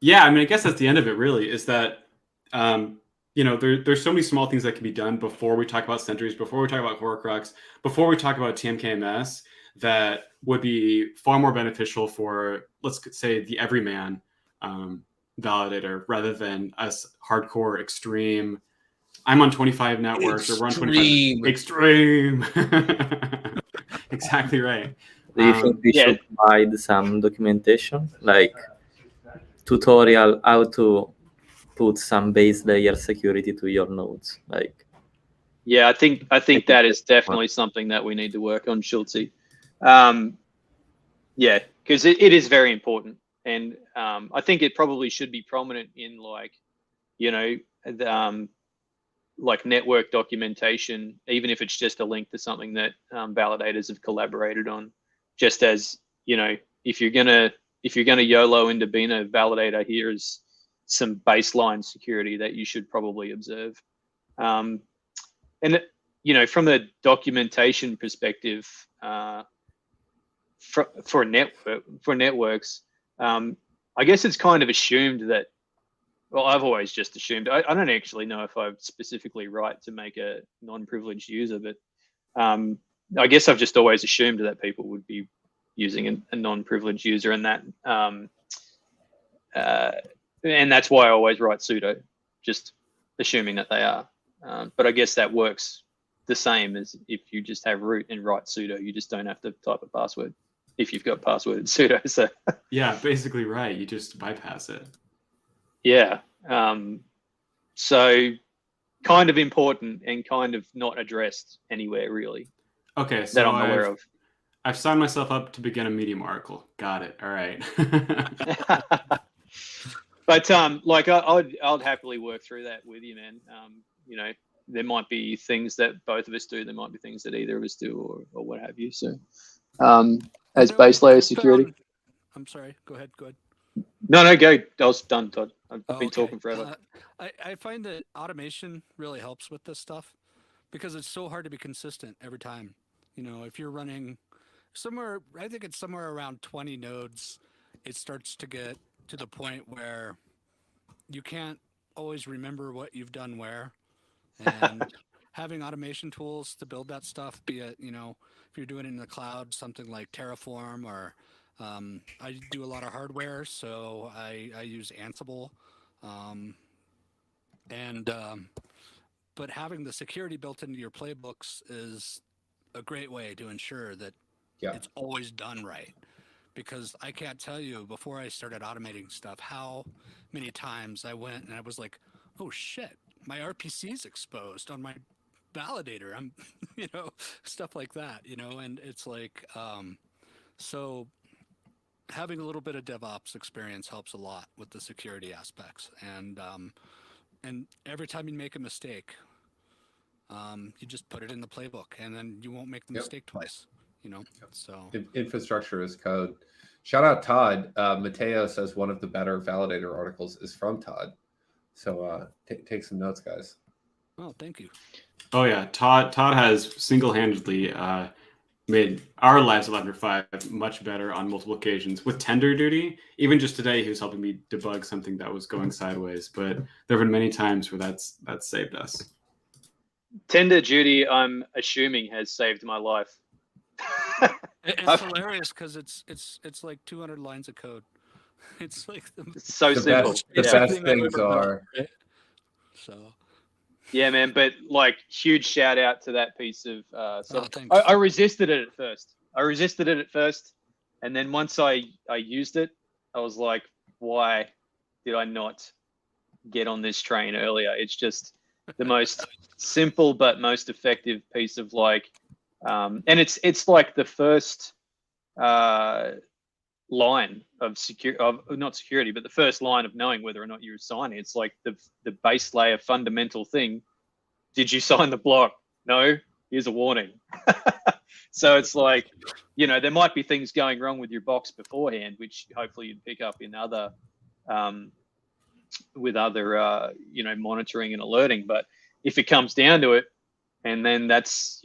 Yeah, I mean, I guess that's the end of it. Really, is that there's so many small things that can be done before we talk about sentries, before we talk about Horcrux, before we talk about TMKMS, that would be far more beneficial for, let's say, the everyman validator rather than us hardcore extreme. I'm on 25 networks, or we're on 25 extreme. Exactly right. Do you think we should provide some documentation, like tutorial how to put some base layer security to your nodes? Yeah, I think that is definitely something that we need to work on, Schultze. Yeah, because it is very important, and I think it probably should be prominent in network documentation, even if it's just a link to something that validators have collaborated on. Just as if you're gonna YOLO into being a validator, here's some baseline security that you should probably observe. And from the documentation perspective, for networks, I guess it's kind of assumed that. Well, I've always just assumed. I don't actually know if I'm specifically right to make a non-privileged user, but I guess I've just always assumed that people would be using a non-privileged user, and that's why I always write sudo, just assuming that they are. But I guess that works the same as if you just have root and write sudo. You just don't have to type a password if you've got password in sudo. So yeah, basically right. You just bypass it. Yeah. So kind of important and kind of not addressed anywhere really. Okay, so that I'm aware of. I've signed myself up to begin a Medium article. Got it. All right. But I'd happily work through that with you, man. There might be things that both of us do. There might be things that either of us do, or what have you. So, as base layer security. I'm sorry. Go ahead. No, go. I was done, Todd. I've been talking forever. I find that automation really helps with this stuff because it's so hard to be consistent every time. If you're running somewhere, I think it's somewhere around 20 nodes, it starts to get to the point where you can't always remember what you've done where. And having automation tools to build that stuff, be it, if you're doing it in the cloud, something like Terraform, or I do a lot of hardware, so I use Ansible. But having the security built into your playbooks is a great way to ensure that it's always done right. because I can't tell you before I started automating stuff how many times I went and I was like, oh shit, my RPC's exposed on my validator. I'm, stuff like that, and it's like, so having a little bit of DevOps experience helps a lot with the security aspects. And every time you make a mistake, you just put it in the playbook, and then you won't make the mistake twice. So infrastructure is code. Shout out Todd. Mateo says one of the better validator articles is from Todd. So take some notes, guys. Oh, thank you. Oh yeah, Todd has single-handedly made our lives at Lavender 5 much better on multiple occasions with tender duty. Even just today, he was helping me debug something that was going sideways. But there have been many times where that's saved us. Tender duty, I'm assuming, has saved my life. It's hilarious because it's like 200 lines of code. It's like it's so simple. The best things are. Right? So. Yeah, man. But like, huge shout out to that piece of. Thanks. I resisted it at first. And then once I used it, I was like, why did I not get on this train earlier? It's just the most simple but most effective piece of like. And it's like the first line of not security, but the first line of knowing whether or not you're signing. It's like the base layer fundamental thing. Did you sign the block? No. Here's a warning. So it's like, there might be things going wrong with your box beforehand, which hopefully you'd pick up in other with other monitoring and alerting. But if it comes down to it, and then that's,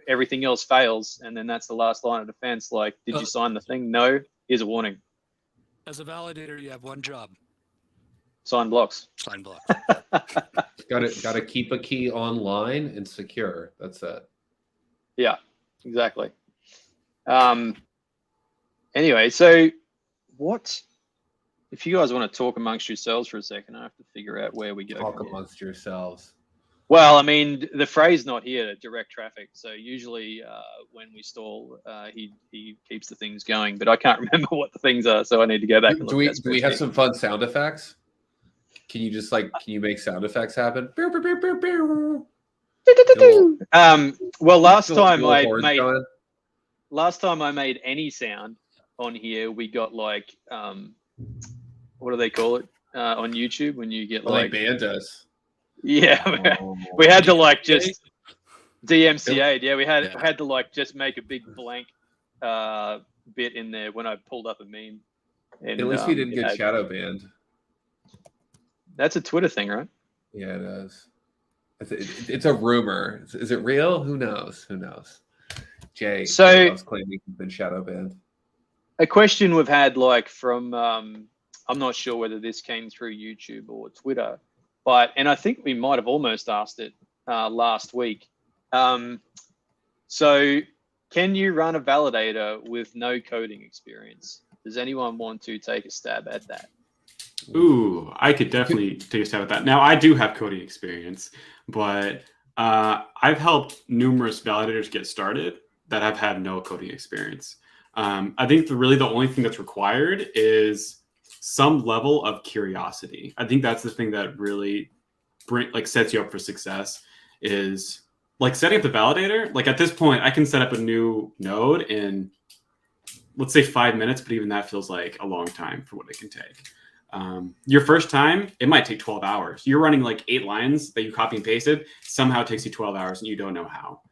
everything else fails, and then that's the last line of defense. Like, did you sign the thing? No. Here's a warning. As a validator, you have one job. Sign blocks. Sign blocks. Gotta keep a key online and secure. That's it. Yeah, exactly. Anyway, so what? If you guys want to talk amongst yourselves for a second, I have to figure out where we go. Talk amongst yourselves. Well, I mean, the phrase not here to direct traffic. So usually when we stall, he keeps the things going, but I can't remember what the things are, so I need to go back and look. Do we have some fun sound effects? Can you just can you make sound effects happen? Well, last time I made any sound on here, we got like what do they call it on YouTube when you get like bandas? Yeah, we had to just DMCA. Yeah, we had to just make a big blank bit in there when I pulled up a meme. And, at least we didn't get shadow banned. That's a Twitter thing, right? Yeah, it is. It's a rumor. Is it real? Who knows? Jay loves claiming he's been shadow banned. A question we've had from I'm not sure whether this came through YouTube or Twitter. And I think we might have almost asked it last week. So can you run a validator with no coding experience? Does anyone want to take a stab at that? Ooh, I could definitely take a stab at that. Now, I do have coding experience, but I've helped numerous validators get started that have had no coding experience. I think really the only thing that's required is some level of curiosity. I think that's the thing that really sets you up for success is setting up the validator. At this point, I can set up a new node in, let's say 5 minutes, but even that feels like a long time for what it can take. Your first time, it might take 12 hours. You're running 8 lines that you copy and pasted. Somehow it takes you 12 hours and you don't know how.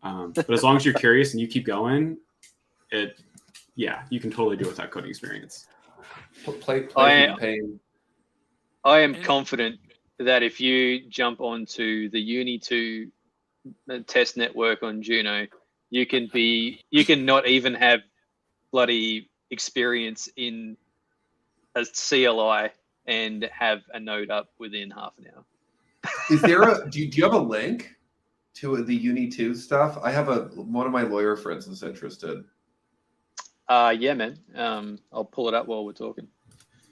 But as long as you're curious and you keep going, you can totally do it without coding experience. I am confident that if you jump onto the Uni 2 test network on Juno, you can not even have bloody experience in a CLI and have a node up within half an hour. Is there do you have a link to the Uni 2 stuff? I have one of my lawyer friends is interested. Yeah, man. I'll pull it up while we're talking.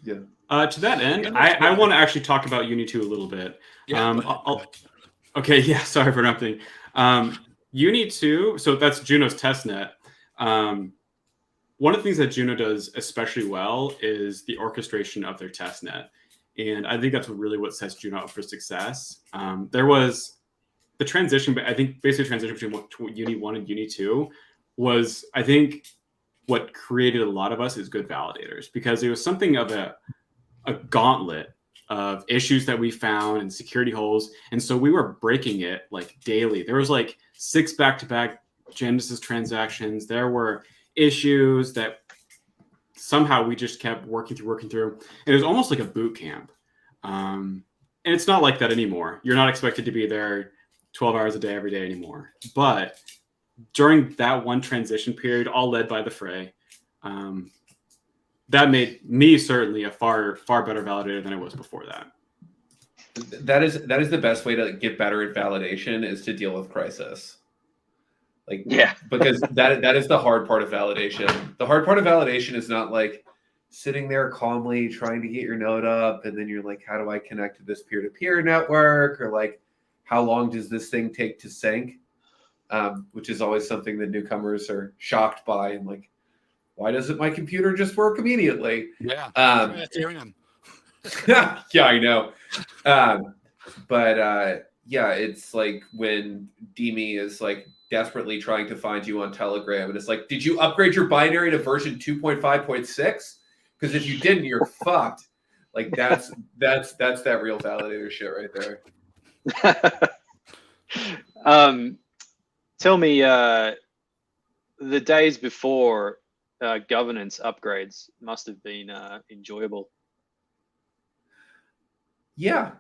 Yeah. To that end, I want to actually talk about Uni 2 a little bit. Yeah, okay, yeah, sorry for interrupting. Uni 2, so that's Juno's testnet. one of the things that Juno does especially well is the orchestration of their testnet. And I think that's really what sets Juno up for success. There was the transition, but I think basically transition between Uni 1 and Uni 2 was, I think, what created a lot of us as good validators, because it was something of a gauntlet of issues that we found and security holes. And so we were breaking it like daily. There was like 6 back-to-back Genesis transactions. There were issues that somehow we just kept working through. And it was almost like a boot camp. And it's not like that anymore. You're not expected to be there 12 hours a day, every day anymore. But during that one transition period, all led by the Fray, that made me certainly a far better validator than I was before that. That is the best way to get better at validation, is to deal with crisis. Like, yeah, because that is the hard part of validation. The hard part of validation is not like sitting there calmly trying to get your node up, and then you're like, how do I connect to this peer-to-peer network, or like, how long does this thing take to sync? Which is always something that newcomers are shocked by, and like, why doesn't my computer just work immediately? Yeah, Ethereum. Yeah, I know. But it's like when Demi is like desperately trying to find you on Telegram, and it's like, did you upgrade your binary to version 2.5.6? Because if you didn't, you're fucked. Like that's that real validator shit right there. Tell me, the days before governance upgrades must have been enjoyable. Yeah.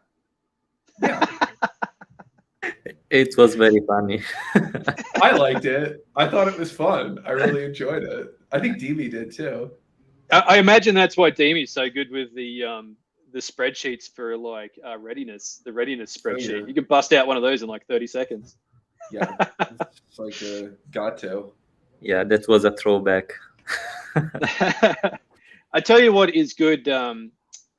It was very funny. I liked it. I thought it was fun. I really enjoyed it. I think Demi did too. I imagine that's why Demi's so good with the spreadsheets for like readiness, the readiness spreadsheet. Oh, yeah. You can bust out one of those in like 30 seconds. Yeah, it's like got to. Yeah, that was a throwback. I tell you what is good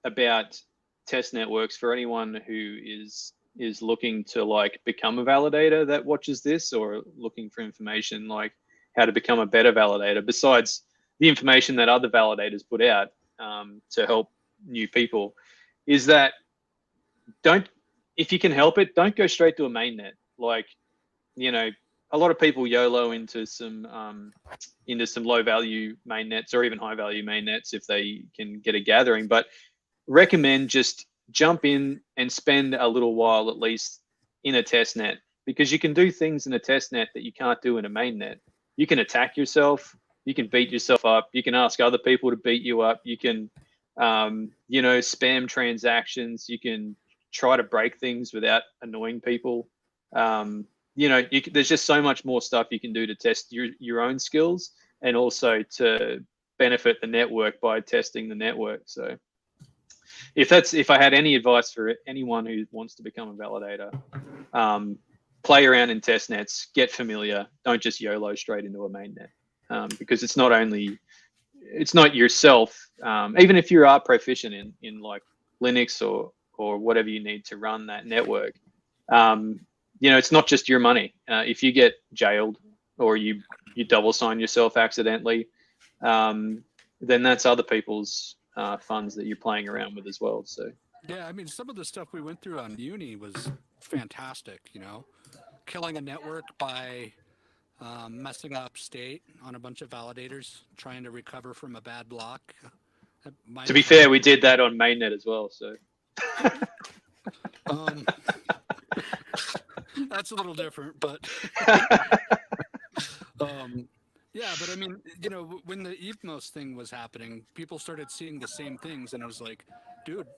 about test networks for anyone who is looking to like become a validator that watches this, or looking for information like how to become a better validator, besides the information that other validators put out to help new people, is that if you can help it, don't go straight to a mainnet. Like, you know, a lot of people YOLO into some low value mainnets, or even high value mainnets if they can get a gathering, but recommend just jump in and spend a little while at least in a test net, because you can do things in a test net that you can't do in a mainnet. You can attack yourself, you can beat yourself up, you can ask other people to beat you up, you can spam transactions, you can try to break things without annoying people. There's just so much more stuff you can do to test your own skills, and also to benefit the network by testing the network. So if I had any advice for anyone who wants to become a validator, play around in test nets, get familiar, don't just YOLO straight into a mainnet, because it's not yourself. Even if you are proficient in like Linux or whatever you need to run that network, it's not just your money. If you get jailed, or you double sign yourself accidentally, then that's other people's funds that you're playing around with as well. So yeah, I mean, some of the stuff we went through on Uni was fantastic. Killing a network by messing up state on a bunch of validators trying to recover from a bad block. To be fair, we did that on mainnet as well. So that's a little different, but yeah, but I mean, when the Evmos thing was happening, people started seeing the same things, and I was like, dude,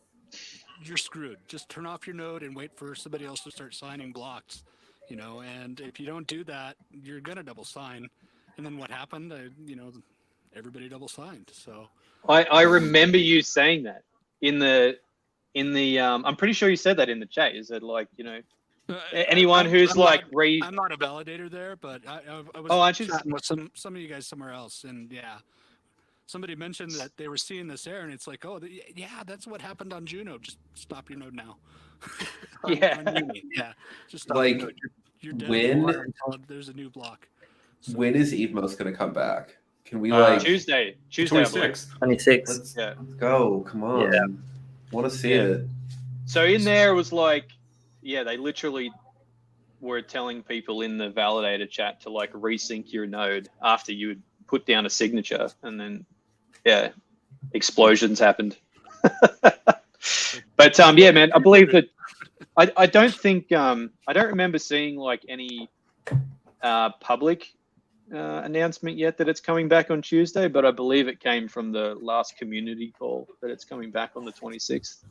you're screwed. Just turn off your node and wait for somebody else to start signing blocks, and if you don't do that, you're gonna double sign. And then what happened? Everybody double signed. So I remember you saying that in the I'm pretty sure you said that in the chat. You said like, anyone who's I'm not a validator there, but I was chatting with some of you guys somewhere else, and yeah, somebody mentioned that they were seeing this error, and it's like, oh, yeah, that's what happened on Juno. Just stop your node now. Yeah, just stop like your node. You're dead until there's a new block. So, when is Evmos going to come back? Can we like Tuesday, I believe. 26th. 26. Let's Yeah. go. Come on. Yeah. Want to see Yeah. it. So in there was like, yeah, they literally were telling people in the validator chat to like resync your node after you had put down a signature, and then explosions happened. But yeah, man, I believe that I don't think I don't remember seeing like any public announcement yet that it's coming back on Tuesday, but I believe it came from the last community call that it's coming back on the 26th.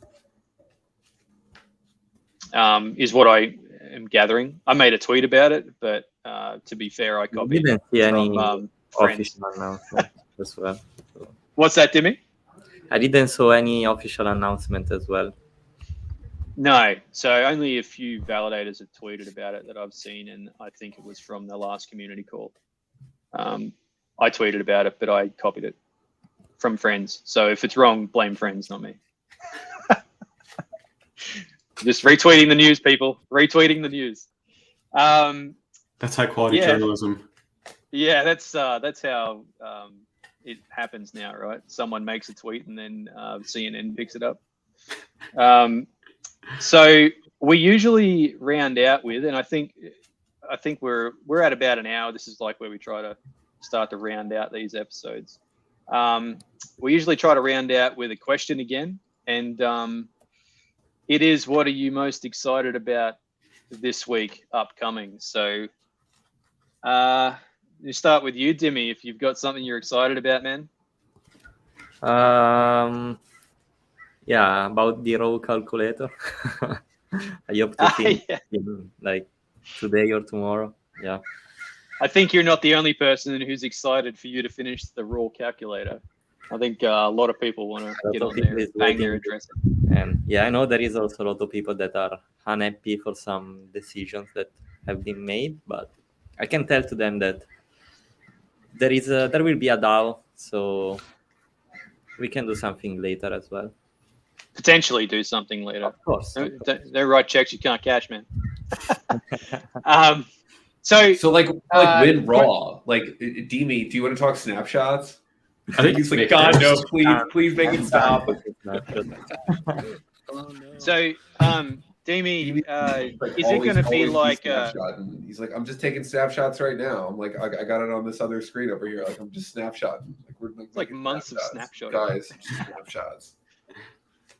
Is what I am gathering. I made a tweet about it, but to be fair, I copied didn't see any from friends. official announcement as well. So. What's that, Dimmy? I didn't saw any official announcement as well. No, so only a few validators have tweeted about it that I've seen, and I think it was from the last community call. I tweeted about it, but I copied it from friends. So if it's wrong, blame friends, not me. Just retweeting the news, people. Retweeting the news. That's high quality journalism. Yeah, that's how it happens now, right? Someone makes a tweet and then CNN picks it up. So we usually round out with, and I think we're at about an hour. This is like where we try to start to round out these episodes. We usually try to round out with a question again, and it is, what are you most excited about this week upcoming? So you start with you, Dimmy, if you've got something you're excited about, man. Yeah, about the row calculator. I hope to see in like today or tomorrow. Yeah. I think you're not the only person who's excited for you to finish the raw calculator. I think a lot of people want to get on there and bang their address. And yeah, I know there is also a lot of people that are unhappy for some decisions that have been made, but I can tell to them that there will be a DAO, so we can do something later as well. Potentially do something later. Of course. Don't write checks you can't cash, man. So like win raw. Like, Demi, do you want to talk snapshots? I think he's like, God, no, please make it stop. Oh, no. So, Demi, is it going to be like he's like, I'm just taking snapshots right now. I'm like, I got it on this other screen over here. Like, I'm just snapshotting. Like, we're like months of snapshotting. Guys, just snapshots.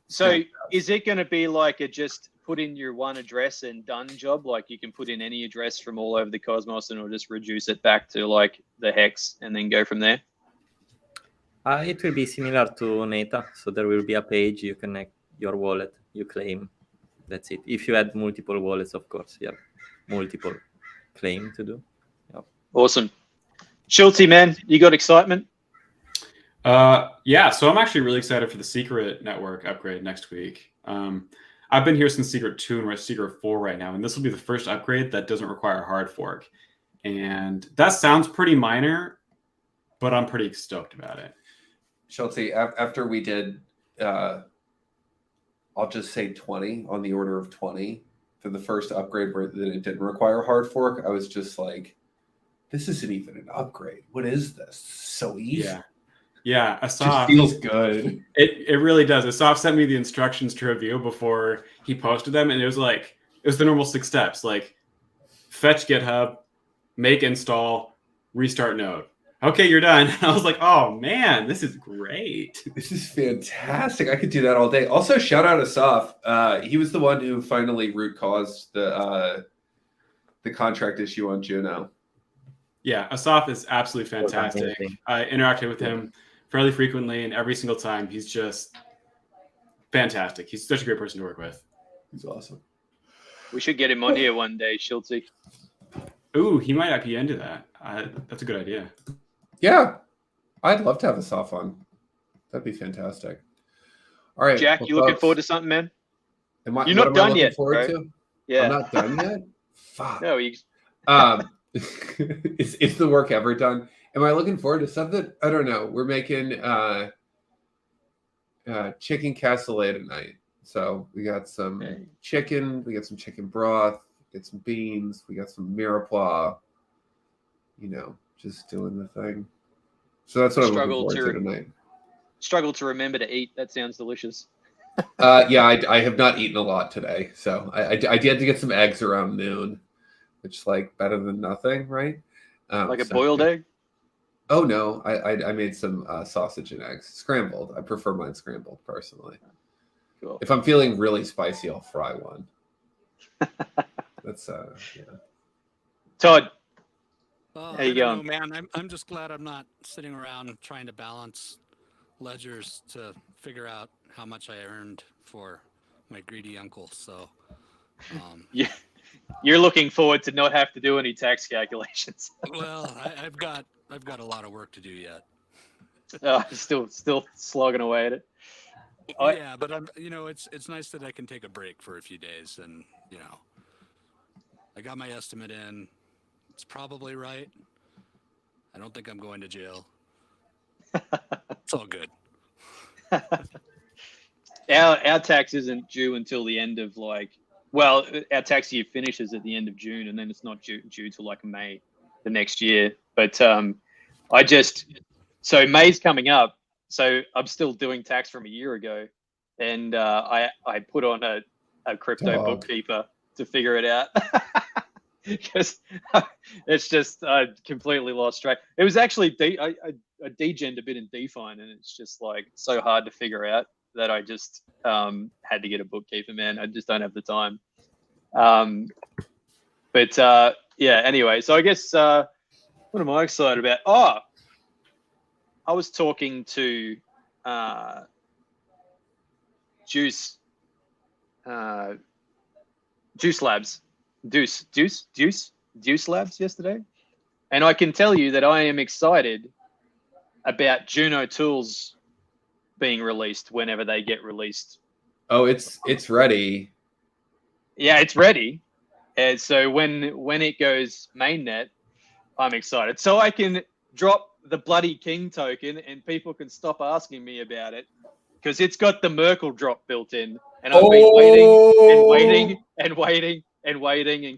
So is it going to be like a just put in your one address and done job? Like you can put in any address from all over the cosmos and it'll just reduce it back to like the hex and then go from there? It will be similar to Neta. So there will be a page, you connect your wallet, you claim. That's it. If you add multiple wallets, of course, you have multiple claim to do. Yep. Awesome. Schultzy, man, you got excitement? Yeah, so I'm actually really excited for the Secret Network upgrade next week. I've been here since Secret 2 and we're at Secret 4 right now, and this will be the first upgrade that doesn't require a hard fork. And that sounds pretty minor, but I'm pretty stoked about it. Schultzy, after we did, I'll just say 20, on the order of 20, for the first upgrade where that it didn't require a hard fork, I was just like, this isn't even an upgrade. What is this? So easy. Yeah, just Asaf feels good. It really does. Asaf sent me the instructions to review before he posted them, and it was the normal 6 steps, like fetch GitHub, make install, restart node. Okay, you're done. I was like, oh man, this is great. This is fantastic. I could do that all day. Also, shout out Asaf. He was the one who finally root caused the contract issue on Juno. Yeah, Asaf is absolutely fantastic. I interacted with him fairly frequently, and every single time he's just fantastic. He's such a great person to work with. He's awesome. We should get him on here one day, Schultzy. Ooh, he might IP into that. That's a good idea. Yeah, I'd love to have Asaf on. That'd be fantastic. All right, Jack, you looking forward to something, man? You're not done yet, bro. Yeah, I'm not done yet. Fuck. No, is the work ever done? Am I looking forward to something? I don't know. We're making chicken cassoulet tonight. So we got some chicken, we got some chicken broth, we got some beans, we got some mirepoix. You know, just doing the thing. So that's what I'm looking Struggle forward to tonight. Struggle to remember to eat. That sounds delicious. Yeah, I have not eaten a lot today, so I did to get some eggs around noon, which is like better than nothing, right? Like a boiled egg? Oh no, I made some sausage and eggs scrambled. I prefer mine scrambled personally. Cool. If I'm feeling really spicy, I'll fry one. That's yeah. Todd, Oh, how you I don't going? know, man. I'm just glad I'm not sitting around trying to balance ledgers to figure out how much I earned for my greedy uncle. So, Yeah, you're looking forward to not have to do any tax calculations. well, I've got a lot of work to do yet. Still slogging away at it. Yeah, but it's nice that I can take a break for a few days, and I got my estimate in. It's probably right. I don't think I'm going to jail. It's all good. Our tax isn't due until the end of our tax year finishes at the end of June, and then it's not due till like May the next year. But so May's coming up, so I'm still doing tax from a year ago, and I put on a crypto bookkeeper to figure it out. Because it's just completely lost track. It was actually I degened a bit in Define, and it's just like so hard to figure out that I just had to get a bookkeeper. Man, I just don't have the time. But yeah. Anyway, so I guess what am I excited about? Oh, I was talking to Juice Labs. Deuce Labs yesterday, and I can tell you that I am excited about Juno tools being released whenever they get released. Oh, it's ready. Yeah, it's ready, and so when it goes mainnet, I'm excited. So I can drop the bloody King token, and people can stop asking me about it because it's got the Merkle drop built in, and I've been waiting and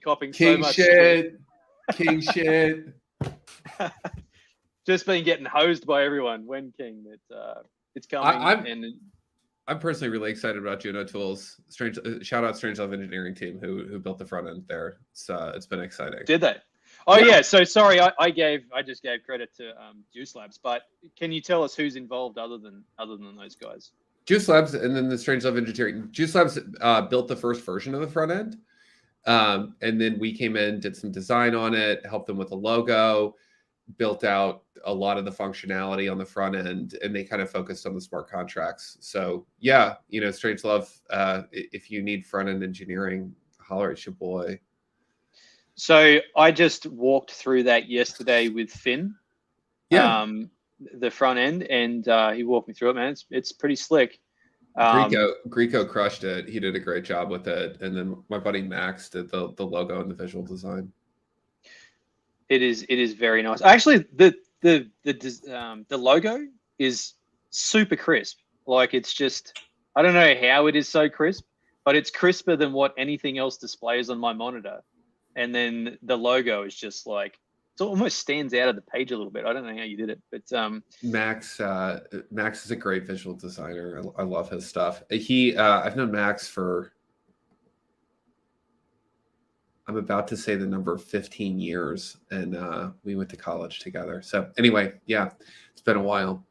copying so much shit. King shit. Just been getting hosed by everyone. When King, it's coming. I'm personally really excited about Juno Tools. Shout out Strange Love Engineering team who built the front end there. It's been exciting. Did they? Oh yeah. So sorry, I just gave credit to Juice Labs, but can you tell us who's involved other than those guys? Juice Labs and then the Strange Love Engineering. Juice Labs built the first version of the front end. And then we came in, did some design on it, helped them with a logo, built out a lot of the functionality on the front end, and they kind of focused on the smart contracts. So yeah, Strange Love, if you need front end engineering, holler at your boy. So I just walked through that yesterday with Finn. Yeah. The front end, and he walked me through it, man. It's pretty slick. Greco crushed it. He did a great job with it, and then my buddy Max did the logo and the visual design. It is very nice. Actually, the logo is super crisp. Like, it's just, I don't know how it is so crisp, but it's crisper than what anything else displays on my monitor. And then the logo is just like, it almost stands out of the page a little bit. I don't know how you did it, but Max is a great visual designer. I love his stuff. I've known Max for, I'm about to say the number 15 years, and we went to college together. So anyway, yeah, it's been a while.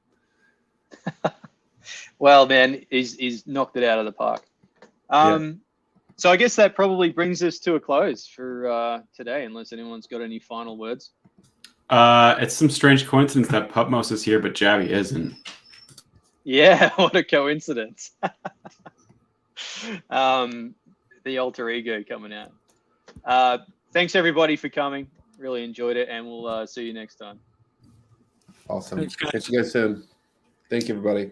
Well, man, he's knocked it out of the park. Yeah. So I guess that probably brings us to a close for today, unless anyone's got any final words. It's some strange coincidence that Pupmos is here, but Javi isn't. Yeah, what a coincidence. The alter ego coming out. Thanks, everybody, for coming. Really enjoyed it, and we'll see you next time. Awesome. Thanks, guys. Catch you guys soon. Thank you, everybody.